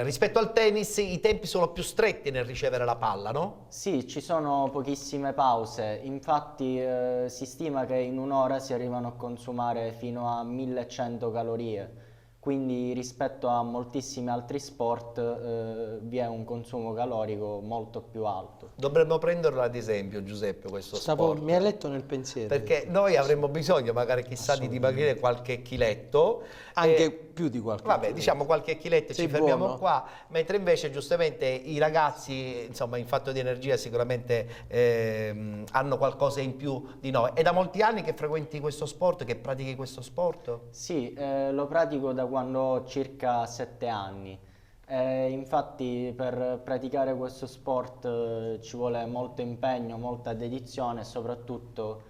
rispetto al tennis i tempi sono più stretti nel ricevere la palla, no? Sì, ci sono pochissime pause, infatti si stima che in un'ora si arrivano a consumare fino a 1100 calorie. Quindi rispetto a moltissimi altri sport vi è un consumo calorico molto più alto. Dovremmo prenderlo ad esempio, Giuseppe, questo sport. Mi ha letto nel pensiero. Perché noi avremmo bisogno magari chissà di dimagrire qualche chiletto. Anche più di qualche Vabbè, chiletto. diciamo qualche chiletto, Sei ci fermiamo buono. qua, mentre invece giustamente i ragazzi, insomma, in fatto di energia sicuramente hanno qualcosa in più di noi. È da molti anni che frequenti questo sport, che pratichi questo sport? Sì, lo pratico da quando ho circa 7 anni. Infatti per praticare questo sport ci vuole molto impegno, molta dedizione e soprattutto,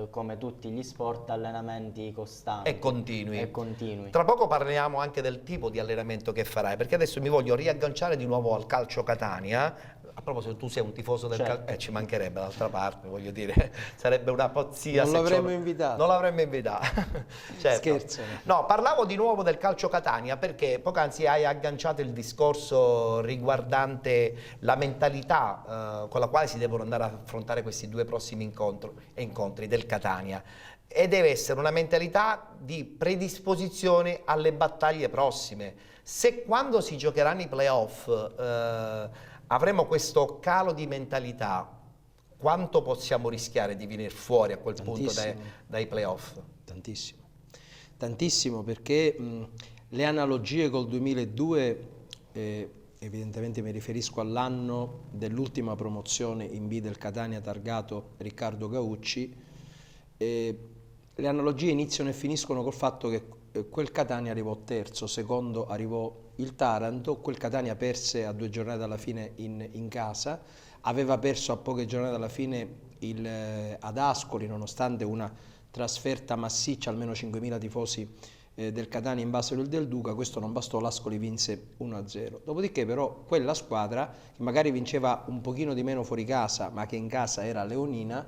come tutti gli sport, allenamenti costanti. E continui. E continui. Tra poco parliamo anche del tipo di allenamento che farai, perché adesso mi voglio riagganciare di nuovo al calcio Catania. A proposito, tu sei un tifoso del calcio, ci mancherebbe d'altra parte, voglio dire, sarebbe una pazzia. Non l'avremmo invitato. Non l'avremmo invitato. Certo. Scherzano. No, parlavo di nuovo del calcio Catania perché poc'anzi hai agganciato il discorso riguardante la mentalità con la quale si devono andare a affrontare questi due prossimi incontri del Catania. E deve essere una mentalità di predisposizione alle battaglie prossime. Se quando si giocheranno i playoff avremo questo calo di mentalità, quanto possiamo rischiare di venire fuori a quel punto dai playoff? Tantissimo. Tantissimo, perché le analogie col 2002, evidentemente mi riferisco all'anno dell'ultima promozione in B del Catania targato Riccardo Gaucci, le analogie iniziano e finiscono col fatto che quel Catania arrivò terzo, secondo arrivò il Taranto, quel Catania perse a 2 giornate alla fine in casa, aveva perso a poche giornate alla fine ad Ascoli, nonostante una trasferta massiccia, almeno 5.000 tifosi del Catania in base al del Duca, questo non bastò, l'Ascoli vinse 1-0. Dopodiché però quella squadra, che magari vinceva un pochino di meno fuori casa, ma che in casa era leonina,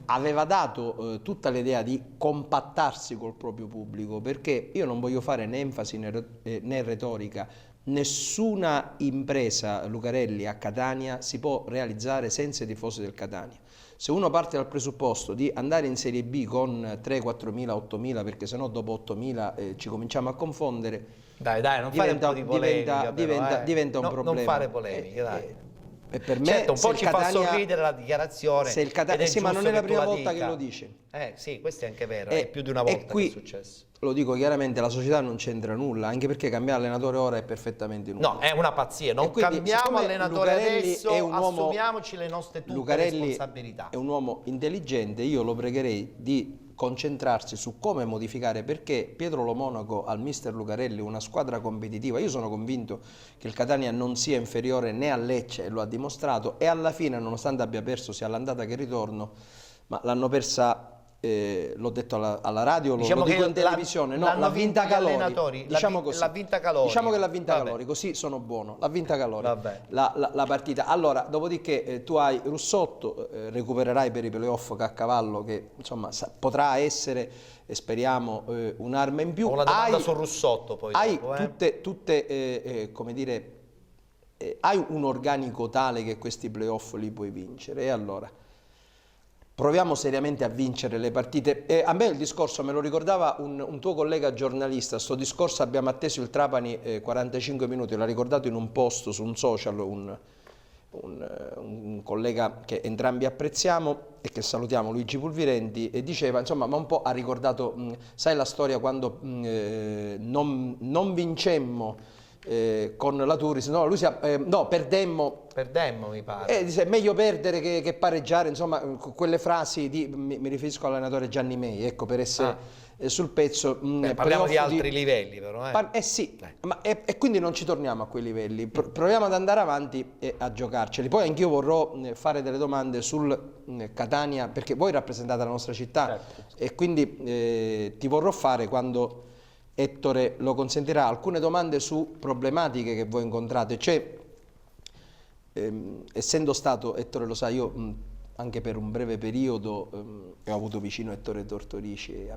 aveva dato tutta l'idea di compattarsi col proprio pubblico, perché io non voglio fare né enfasi né retorica, nessuna impresa Lucarelli a Catania si può realizzare senza i tifosi del Catania. Se uno parte dal presupposto di andare in Serie B con 3-4 mila, 8 mila, perché sennò dopo 8 mila ci cominciamo a confondere, Dai, non fare un po' di polemica, diventa un problema. Non fare polemiche, dai. E per me, certo, un po' ci Catania, fa sorridere la dichiarazione. Se il Catania, sì, ma non è la prima volta che lo dice. Sì, questo è anche vero, è più di una volta qui, che è successo. Lo dico chiaramente, la società non c'entra nulla, anche perché cambiare allenatore ora è perfettamente inutile. No, è una pazzia, non cambiamo allenatore adesso, assumiamoci le nostre tutte responsabilità. È un uomo intelligente, io lo pregherei di concentrarsi su come modificare, perché Pietro Lo Monaco al mister Lucarelli una squadra competitiva, io sono convinto che il Catania non sia inferiore né a Lecce, e lo ha dimostrato, e alla fine, nonostante abbia perso sia all'andata che il ritorno, ma l'hanno persa, l'ho detto alla radio, diciamo lo dico in televisione, no, l'ha vinta Calori, diciamo così. L'ha vinta Calori. Diciamo che l'ha vinta Calori, così sono buono, l'ha vinta Calori, la partita. Allora, dopodiché tu hai Russotto, recupererai per i playoff Caccavallo, che insomma potrà essere, e speriamo, un'arma in più. Ho una domanda su Russotto poi. Hai dopo, tutte come dire, hai un organico tale che questi playoff li puoi vincere, e allora proviamo seriamente a vincere le partite. A me il discorso me lo ricordava un tuo collega giornalista, sto discorso abbiamo atteso il Trapani 45 minuti, l'ha ricordato in un post su un social un collega che entrambi apprezziamo e che salutiamo, Luigi Pulvirenti, e diceva, insomma, ma un po' ha ricordato, sai la storia quando non vincemmo con la Turris, no, perdemmo, mi pare. Dice, meglio perdere che pareggiare, insomma, quelle frasi mi riferisco all'allenatore Gianni Mei, ecco, per essere sul pezzo. Parliamo di altri livelli però. Sì, e quindi non ci torniamo a quei livelli, proviamo ad andare avanti e a giocarceli. Poi anch'io vorrò fare delle domande sul Catania, perché voi rappresentate la nostra città, certo. E quindi ti vorrò fare, quando Ettore lo consentirà, alcune domande su problematiche che voi incontrate. Essendo stato, Ettore lo sa, io anche per un breve periodo ho avuto vicino Ettore Tortorici,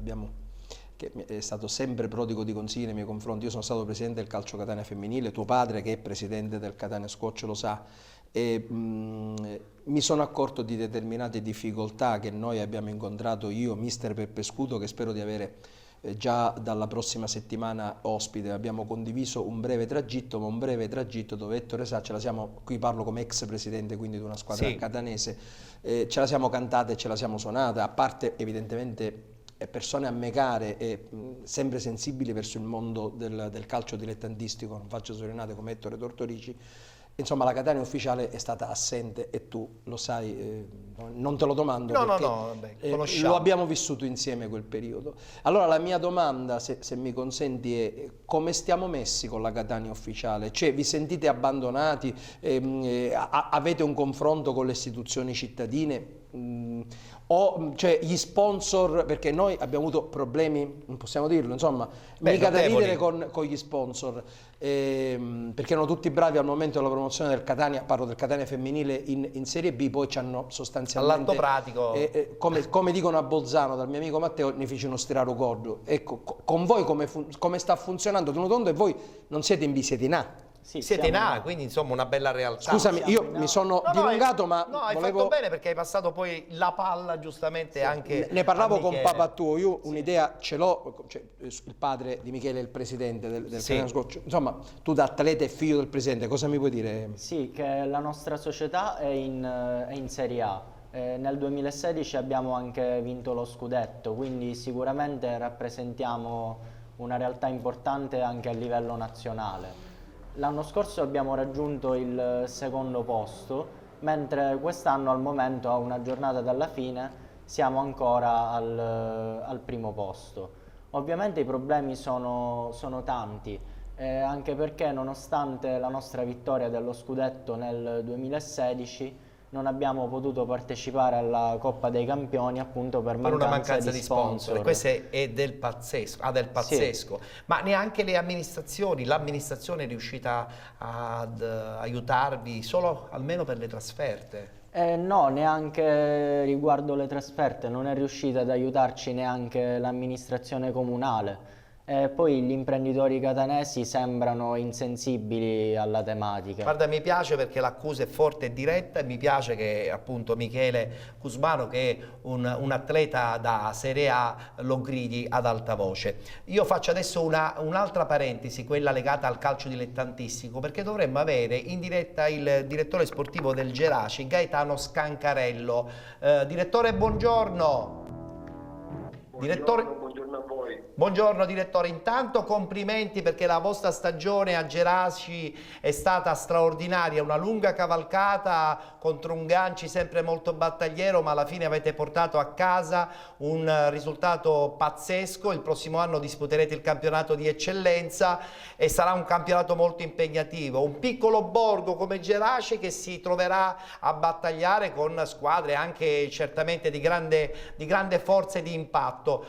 che è stato sempre prodigo di consigli nei miei confronti. Io sono stato presidente del Calcio Catania Femminile, tuo padre che è presidente del Catania Squash lo sa, e mi sono accorto di determinate difficoltà che noi abbiamo incontrato, io, mister Peppe Scudo, che spero di avere già dalla prossima settimana ospite. Abbiamo condiviso un breve tragitto, ma un breve tragitto dove Ettore sa, qui parlo come ex presidente quindi di una squadra catanese, ce la siamo cantata e ce la siamo suonata, a parte evidentemente persone a me care e sempre sensibili verso il mondo del calcio dilettantistico, non faccio solenate, come Ettore Tortorici. Insomma, la Catania ufficiale è stata assente, e tu lo sai, non te lo domando, perché lo abbiamo vissuto insieme quel periodo. Allora la mia domanda, se mi consenti, è: come stiamo messi con la Catania ufficiale? Cioè, vi sentite abbandonati? Avete un confronto con le istituzioni cittadine? Cioè gli sponsor, perché noi abbiamo avuto problemi, non possiamo dirlo, insomma, mica da ridere con gli sponsor, perché erano tutti bravi al momento della promozione del Catania, parlo del Catania femminile in Serie B, poi ci hanno sostanzialmente, all'atto pratico, come dicono a Bolzano dal mio amico Matteo, ne fece uno stirare cordo. Ecco, con voi come sta funzionando tenuto conto, e voi non siete in B, siete in A. Sì, siete in A, quindi insomma una bella realtà. Scusami, io mi sono dilungato, ma hai fatto bene, perché hai passato poi la palla giustamente anche. Ne parlavo con papà tuo, io un'idea ce l'ho, cioè, il padre di Michele è il presidente del Catania Squash. Insomma, tu da atleta e figlio del presidente, cosa mi puoi dire? Sì, che la nostra società è in Serie A. Nel 2016 abbiamo anche vinto lo scudetto, quindi sicuramente rappresentiamo una realtà importante anche a livello nazionale. L'anno scorso abbiamo raggiunto il secondo posto, mentre quest'anno al momento, a una giornata dalla fine, siamo ancora al primo posto. Ovviamente i problemi sono tanti, anche perché nonostante la nostra vittoria dello scudetto nel 2016 non abbiamo potuto partecipare alla Coppa dei Campioni appunto per una mancanza di sponsor. Questo è del pazzesco, del pazzesco. Sì. Ma neanche le amministrazioni, l'amministrazione è riuscita ad aiutarvi solo almeno per le trasferte? No, neanche riguardo le trasferte, non è riuscita ad aiutarci neanche l'amministrazione comunale. Poi gli imprenditori catanesi sembrano insensibili alla tematica. Guarda, mi piace perché l'accusa è forte e diretta, e mi piace che appunto Michele Cusmano, che è un atleta da Serie A, lo gridi ad alta voce. Io faccio adesso un'altra parentesi, quella legata al calcio dilettantistico, perché dovremmo avere in diretta il direttore sportivo del Geraci, Gaetano Scancarello. Direttore, buongiorno. Direttore, buongiorno a voi. Buongiorno direttore, intanto complimenti perché la vostra stagione a Geraci è stata straordinaria, una lunga cavalcata contro un Ganci sempre molto battagliero, ma alla fine avete portato a casa un risultato pazzesco. Il prossimo anno disputerete il campionato di eccellenza e sarà un campionato molto impegnativo. Un piccolo borgo come Geraci che si troverà a battagliare con squadre anche certamente di grande forza e di impatto.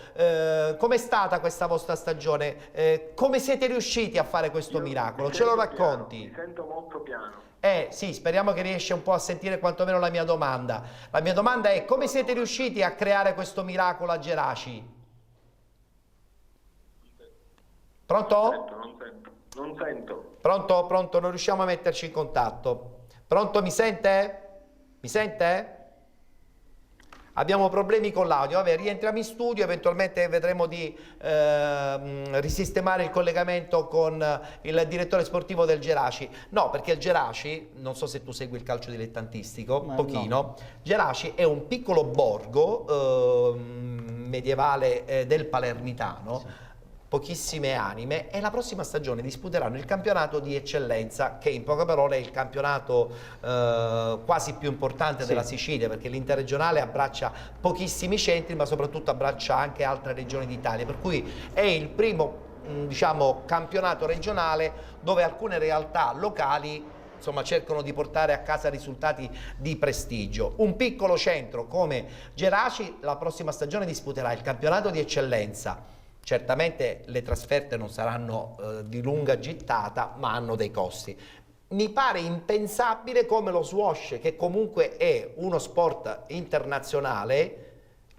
Com'è stata questa vostra stagione? Come siete riusciti a fare questo miracolo? Ce lo racconti? Mi sento molto piano. Sì, speriamo che riesci un po' a sentire quantomeno la mia domanda. La mia domanda è: come siete riusciti a creare questo miracolo a Geraci? Pronto? Non sento. Pronto, non riusciamo a metterci in contatto. Pronto, mi sente? Mi sente? Abbiamo problemi con l'audio, vabbè, rientriamo in studio, eventualmente vedremo di risistemare il collegamento con il direttore sportivo del Geraci. No, perché il Geraci, non so se tu segui il calcio dilettantistico, pochino, no. Geraci è un piccolo borgo medievale del Palermitano, sì. Pochissime anime, e la prossima stagione disputeranno il campionato di eccellenza, che in poche parole è il campionato quasi più importante della Sicilia, perché l'interregionale abbraccia pochissimi centri ma soprattutto abbraccia anche altre regioni d'Italia, per cui è il primo diciamo campionato regionale dove alcune realtà locali insomma cercano di portare a casa risultati di prestigio. Un piccolo centro come Geraci la prossima stagione disputerà il campionato di eccellenza. Certamente le trasferte non saranno di lunga gittata, ma hanno dei costi. Mi pare impensabile come lo squash, che comunque è uno sport internazionale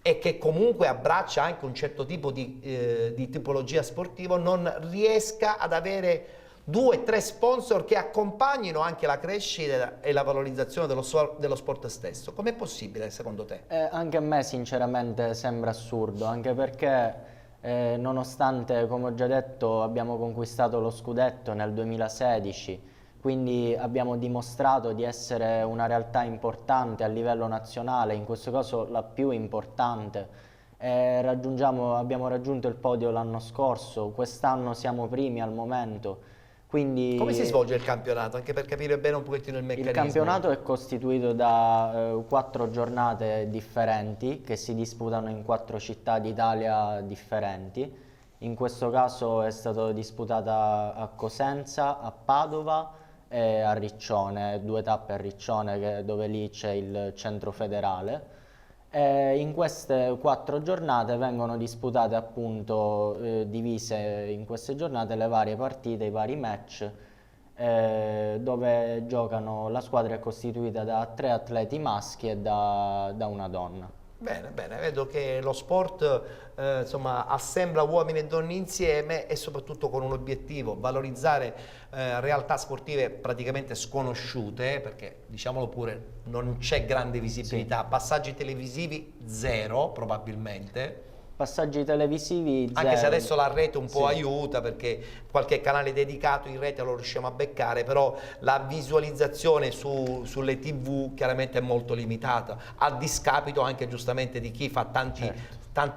e che comunque abbraccia anche un certo tipo di tipologia sportiva, non riesca ad avere 2 o 3 sponsor che accompagnino anche la crescita e la valorizzazione dello sport stesso. Com'è possibile secondo te? Anche a me sinceramente sembra assurdo, anche perché nonostante, come ho già detto, abbiamo conquistato lo scudetto nel 2016, quindi abbiamo dimostrato di essere una realtà importante a livello nazionale, in questo caso la più importante. Abbiamo raggiunto il podio l'anno scorso, quest'anno siamo primi al momento. Quindi come si svolge il campionato? Anche per capire bene un pochettino il meccanismo. Il campionato è costituito da 4 giornate differenti che si disputano in 4 città d'Italia differenti. In questo caso è stata disputata a Cosenza, a Padova e a Riccione, 2 tappe a Riccione dove lì c'è il centro federale. In queste 4 giornate vengono disputate appunto divise in queste giornate le varie partite, i vari match dove giocano, la squadra è costituita da 3 atleti maschi e da una donna. Bene, vedo che lo sport insomma assembla uomini e donne insieme e soprattutto con un obiettivo: valorizzare realtà sportive praticamente sconosciute, perché diciamolo pure non c'è grande visibilità, passaggi televisivi 0 probabilmente. Passaggi televisivi 0. Anche se adesso la rete un po' aiuta, perché qualche canale dedicato in rete lo riusciamo a beccare, però la visualizzazione sulle TV chiaramente è molto limitata, a discapito anche giustamente di chi fa tanti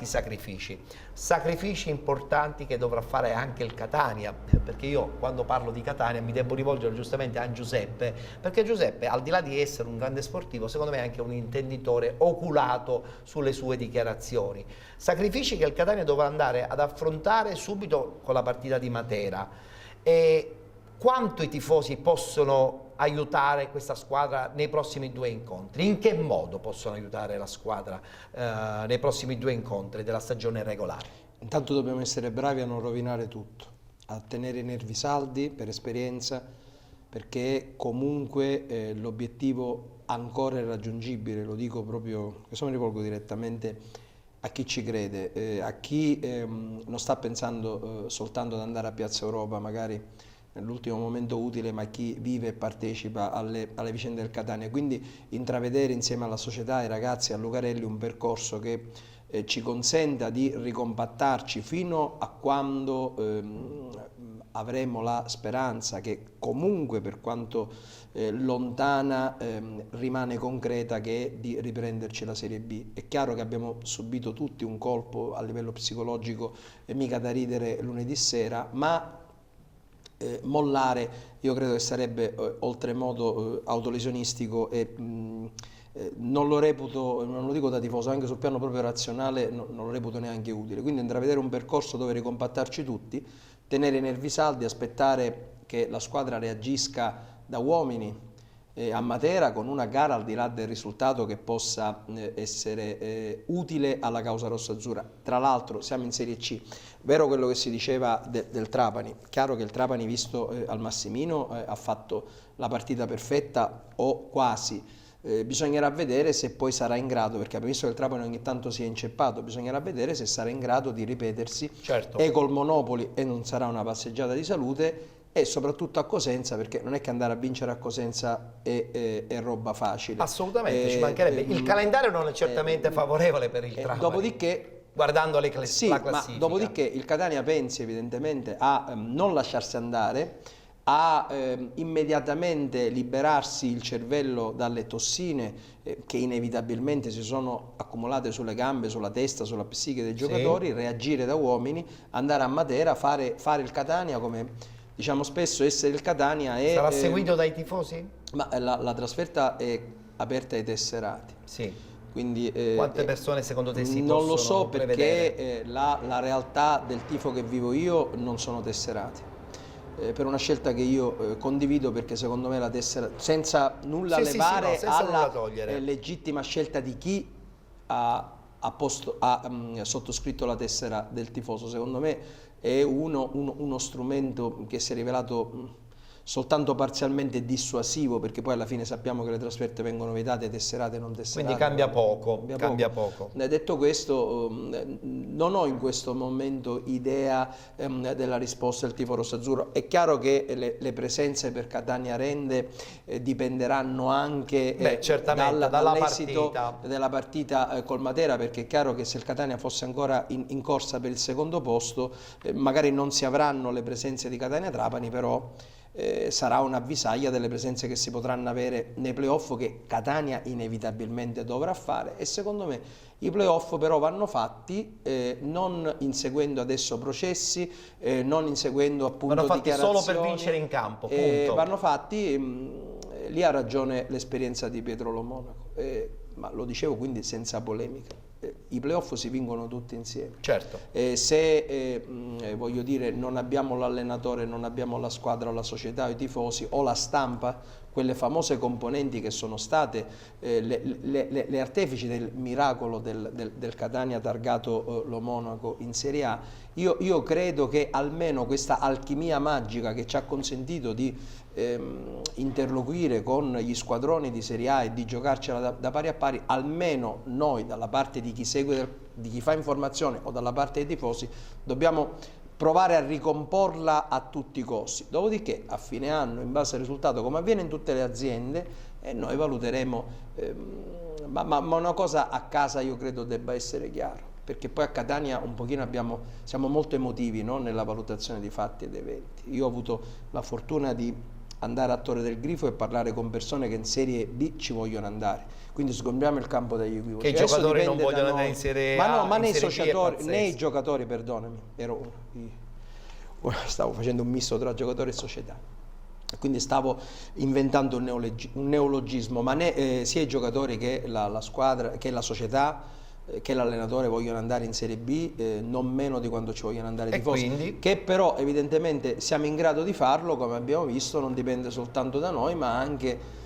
sacrifici importanti che dovrà fare anche il Catania, perché io quando parlo di Catania mi devo rivolgere giustamente a Giuseppe, perché Giuseppe, al di là di essere un grande sportivo, secondo me è anche un intenditore oculato sulle sue dichiarazioni. Sacrifici che il Catania dovrà andare ad affrontare subito con la partita di Matera. E quanto i tifosi possono aiutare questa squadra nei prossimi 2 incontri? In che modo possono aiutare la squadra nei prossimi 2 incontri della stagione regolare? Intanto dobbiamo essere bravi a non rovinare tutto, a tenere i nervi saldi per esperienza, perché comunque l'obiettivo ancora è raggiungibile, lo dico proprio, questo mi rivolgo direttamente a chi ci crede, a chi non sta pensando soltanto ad andare a Piazza Europa, magari nell'ultimo momento utile, ma chi vive e partecipa alle vicende del Catania. Quindi intravedere insieme alla società, ai ragazzi, a Lucarelli, un percorso che ci consenta di ricompattarci fino a quando avremo la speranza che comunque, per quanto lontana, rimane concreta, che è di riprenderci la Serie B. È chiaro che abbiamo subito tutti un colpo a livello psicologico mica da ridere lunedì sera, ma mollare io credo che sarebbe oltremodo autolesionistico e non lo reputo, non lo dico da tifoso, anche sul piano proprio razionale non lo reputo neanche utile. Quindi intravedere un percorso dove ricompattarci tutti, tenere i nervi saldi, aspettare che la squadra reagisca da uomini a Matera con una gara al di là del risultato che possa essere utile alla causa rossazzurra. Tra l'altro siamo in Serie C, vero quello che si diceva del Trapani, chiaro che il Trapani visto al Massimino ha fatto la partita perfetta o quasi. Bisognerà vedere se poi sarà in grado, perché abbiamo visto che il Trapani ogni tanto si è inceppato, bisognerà vedere se sarà in grado di ripetersi e col Monopoli, e non sarà una passeggiata di salute, e soprattutto a Cosenza, perché non è che andare a vincere a Cosenza è roba facile. Assolutamente, ci mancherebbe. Il calendario non è certamente favorevole per il Trapani. Dopodiché, guardando la sì, classifica. ma dopodiché il Catania pensi evidentemente a non lasciarsi andare, a immediatamente liberarsi il cervello dalle tossine che inevitabilmente si sono accumulate sulle gambe, sulla testa, sulla psiche dei giocatori, reagire da uomini, andare a Matera, fare il Catania come diciamo spesso essere il Catania. Sarà seguito dai tifosi? Ma la trasferta è aperta ai tesserati. Sì. Quindi, quante persone secondo te si non possono lo so, prevedere? perché la realtà del tifo che vivo io non sono tesserati. Per una scelta che io condivido, perché secondo me la tessera, senza nulla levare alla legittima scelta di chi ha sottoscritto la tessera del tifoso, secondo me è uno strumento che si è rivelato soltanto parzialmente dissuasivo, perché poi alla fine sappiamo che le trasferte vengono vietate, tesserate, non tesserate. Quindi cambia poco. Detto questo, non ho in questo momento idea della risposta del tifo rossazzurro. È chiaro che le presenze per Catania Rende dipenderanno anche dall'esito della partita col Matera, perché è chiaro che se il Catania fosse ancora in corsa per il secondo posto, magari non si avranno le presenze di Catania Trapani, però sarà un'avvisaglia delle presenze che si potranno avere nei playoff, che Catania inevitabilmente dovrà fare. E secondo me i playoff però vanno fatti non inseguendo adesso processi, non inseguendo appunto dichiarazioni, solo per vincere in campo, punto. Vanno fatti, lì ha ragione l'esperienza di Pietro Lo Monaco, ma lo dicevo quindi senza polemica. I playoff si vincono tutti insieme. Certo. Se voglio dire, non abbiamo l'allenatore, non abbiamo la squadra o la società o i tifosi o la stampa, quelle famose componenti che sono state le artefici del miracolo del Catania targato Lo Monaco in Serie A, io credo che almeno questa alchimia magica che ci ha consentito di interloquire con gli squadroni di Serie A e di giocarcela da pari a pari, almeno noi dalla parte di chi segue, di chi fa informazione, o dalla parte dei tifosi, dobbiamo provare a ricomporla a tutti i costi. Dopodiché a fine anno, in base al risultato, come avviene in tutte le aziende, noi valuteremo, ma una cosa a casa io credo debba essere chiara, perché poi a Catania un pochino siamo molto emotivi, no? Nella valutazione di fatti ed eventi. Io ho avuto la fortuna di andare a Torre del Grifo e parlare con persone che in Serie B ci vogliono andare, quindi sgombriamo il campo dagli equivoci. Che i giocatori non vogliono andare in Serie A, ma né i giocatori, perdonami, stavo facendo un misto tra giocatori e società, quindi stavo inventando un neologismo, ma né sia i giocatori che la squadra, che la società che l'allenatore vogliono andare in Serie B, non meno di quanto ci vogliono andare i tifosi, quindi? che però evidentemente siamo in grado di farlo, come abbiamo visto, non dipende soltanto da noi, ma anche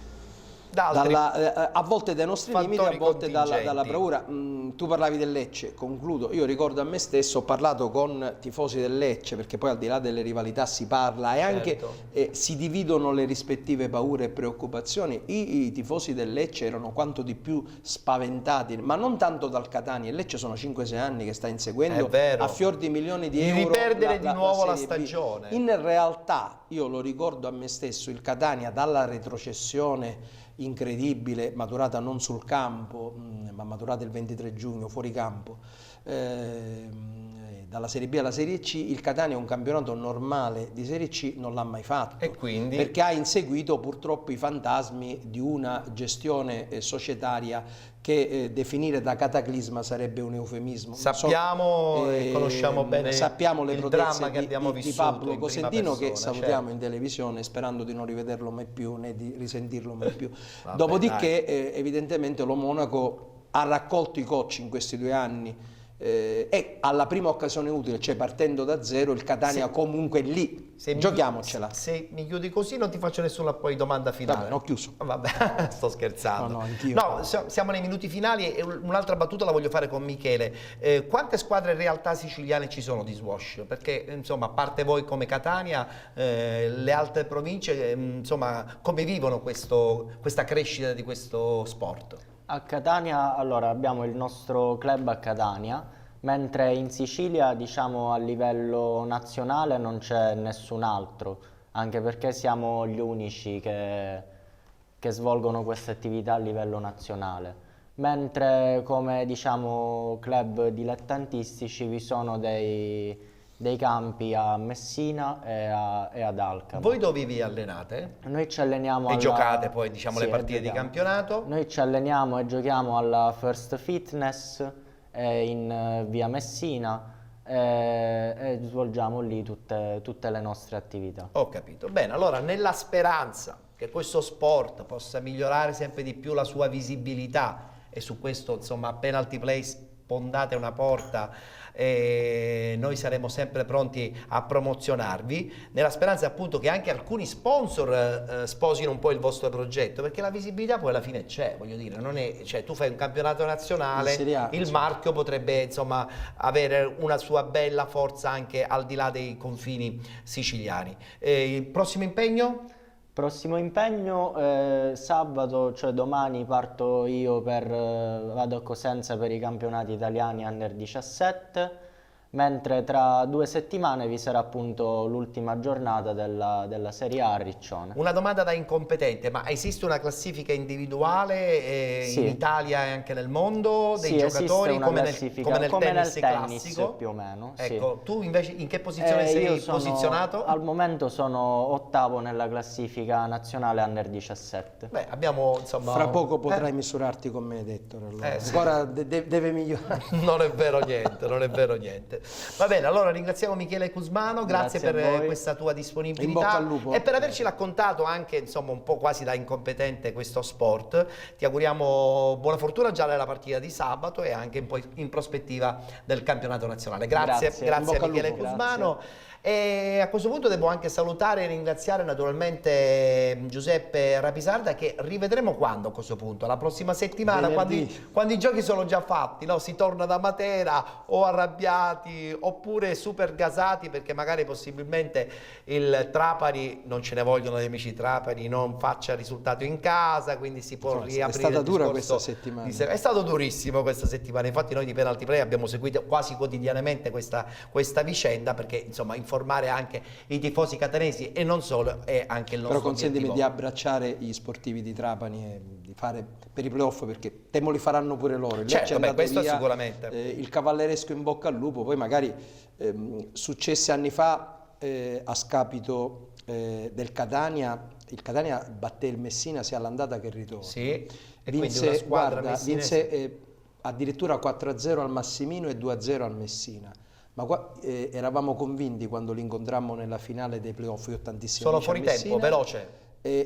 a volte dai nostri limiti, a volte dalla bravura. Tu parlavi del Lecce, concludo, io ricordo a me stesso, ho parlato con tifosi del Lecce, perché poi al di là delle rivalità si parla e anche si dividono le rispettive paure e preoccupazioni. I tifosi del Lecce erano quanto di più spaventati, ma non tanto dal Catania. Il Lecce sono 5-6 anni che sta inseguendo a fior di milioni di euro riperdere di nuovo la Serie B. stagione. In realtà, io lo ricordo a me stesso, il Catania dalla retrocessione incredibile, maturata non sul campo, ma maturata il 23 giugno fuori campo, dalla Serie B alla Serie C, il Catania un campionato normale di Serie C non l'ha mai fatto, e quindi? Perché ha inseguito purtroppo i fantasmi di una gestione societaria che definire da cataclisma sarebbe un eufemismo. Sappiamo e conosciamo bene sappiamo le il dramma che di abbiamo di vissuto Pablo in Cosentino, prima che persona, salutiamo in televisione sperando di non rivederlo mai più né di risentirlo mai più. Vabbè, Dopodiché evidentemente lo Monaco ha raccolto i cocci in questi 2 anni e alla prima occasione utile, cioè partendo da zero, il Catania comunque lì, giochiamocela. Se mi chiudi così non ti faccio nessuna poi domanda finale. Vabbè, ho chiuso. Vabbè, sto scherzando. No, anch'io. No, siamo nei minuti finali e un'altra battuta la voglio fare con Michele. Quante squadre in realtà siciliane ci sono di squash? Perché insomma, a parte voi come Catania, le altre province, insomma, come vivono questa crescita di questo sport? A Catania, allora, abbiamo il nostro club a Catania, mentre in Sicilia, diciamo, a livello nazionale non c'è nessun altro, anche perché siamo gli unici che svolgono questa attività a livello nazionale. Mentre come, diciamo, club dilettantistici vi sono dei campi a Messina e ad Alcamo. Voi dove vi allenate? Noi ci alleniamo e giocate poi, diciamo, le partite di campionato? Noi ci alleniamo e giochiamo alla First Fitness in via Messina e svolgiamo lì tutte le nostre attività. Ho capito. Bene, allora nella speranza che questo sport possa migliorare sempre di più la sua visibilità, e su questo, insomma, a Penalty Play spondate una porta e noi saremo sempre pronti a promozionarvi, nella speranza appunto che anche alcuni sponsor sposino un po' il vostro progetto, perché la visibilità poi alla fine c'è, voglio dire, non è, cioè, tu fai un campionato nazionale, il marchio potrebbe, insomma, avere una sua bella forza anche al di là dei confini siciliani. Il prossimo impegno? Prossimo impegno, sabato, cioè domani, parto io vado a Cosenza per i campionati italiani Under 17, mentre tra 2 settimane vi sarà appunto l'ultima giornata della Serie A a Riccione. Una domanda da incompetente, ma esiste una classifica individuale in Italia e anche nel mondo dei giocatori come nel tennis classico? Più o meno. Ecco, tu invece in che posizione sei posizionato? Al momento sono 8º nella classifica nazionale Under 17. Beh, abbiamo, insomma, fra poco potrai misurarti con Benedetto, allora. Ancora deve migliorare. Non è vero niente, non è vero niente. Va bene, allora ringraziamo Michele Cusmano, grazie per questa tua disponibilità. In bocca al lupo. E per averci raccontato anche, insomma, un po' quasi da incompetente questo sport. Ti auguriamo buona fortuna già nella partita di sabato e anche poi in prospettiva del campionato nazionale. Grazie a Michele Cusmano. E a questo punto devo anche salutare e ringraziare naturalmente Giuseppe Rapisarda, che rivedremo quando a questo punto? La prossima settimana, quando i giochi sono già fatti, no? Si torna da Matera o arrabbiati oppure super gasati perché magari possibilmente il Trapani, non ce ne vogliono gli amici Trapani, non faccia risultato in casa, quindi si può riaprire. È stata dura questa settimana. È stato durissimo questa settimana, infatti noi di Penalty Play abbiamo seguito quasi quotidianamente questa vicenda, perché insomma informare anche i tifosi catanesi e non solo è anche il nostro Però consentimi obiettivo. di abbracciare gli sportivi di Trapani e di fare per i playoff, perché temo li faranno pure loro. Certo, questo via, sicuramente. Il cavalleresco in bocca al lupo, poi magari successe anni fa a scapito del Catania, il Catania batté il Messina sia all'andata che al ritorno. Sì, e vinse, vinse addirittura 4-0 al Massimino e 2-0 al Messina. Ma qua eravamo convinti quando li incontrammo nella finale dei playoff, io tantissimo. Sono fuori tempo, veloce.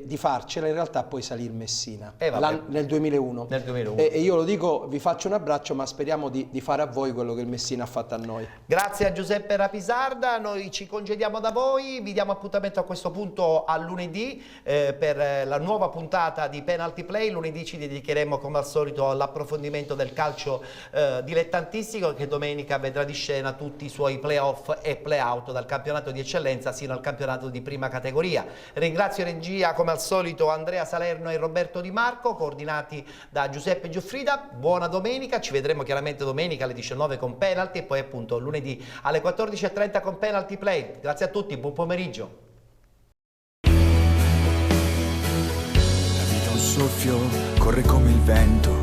di farcela, in realtà poi salire Messina vabbè. nel 2001. Nel 2001. E io lo dico, vi faccio un abbraccio, ma speriamo di fare a voi quello che il Messina ha fatto a noi. Grazie a Giuseppe Rapisarda, noi ci congediamo da voi, vi diamo appuntamento a questo punto a lunedì per la nuova puntata di Penalty Play. Lunedì ci dedicheremo come al solito all'approfondimento del calcio dilettantistico, che domenica vedrà di scena tutti i suoi playoff e playout dal campionato di eccellenza sino al campionato di prima categoria. Ringrazio regia come al solito Andrea Salerno e Roberto Di Marco, coordinati da Giuseppe Giuffrida. Buona domenica, ci vedremo chiaramente domenica alle 19 con Penalty e poi appunto lunedì alle 14:30 con Penalty Play. Grazie a tutti, buon pomeriggio. La vita è un soffio, corre come il vento,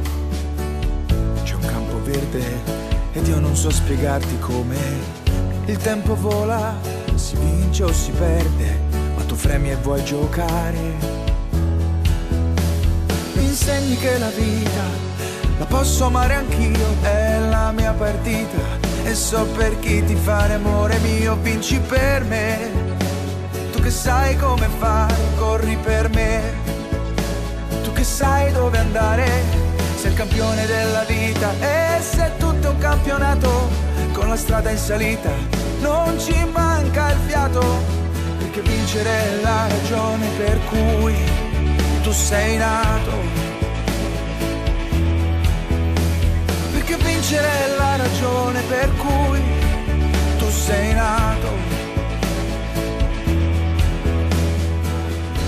c'è un campo verde ed io non so spiegarti come. Il tempo vola, si vince o si perde, ma tu fremi e vuoi giocare. Mi insegni che la vita la posso amare anch'io, è la mia partita e so per chi ti fare amore mio. Vinci per me, tu che sai come fare, corri per me, tu che sai dove andare, sei il campione della vita. E se tutto è un campionato con la strada in salita, non ci manca il fiato, perché vincere è la ragione per cui tu sei nato. Perché vincere è la ragione per cui tu sei nato.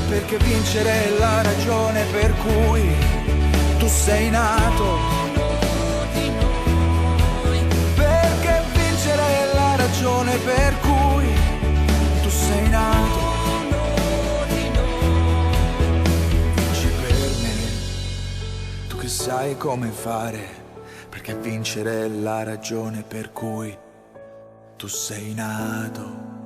Perché vincere è la ragione per cui tu sei nato. Perché vincere è la ragione per cui tu sei nato. Vinci per me, tu che sai come fare, perché vincere è la ragione per cui tu sei nato.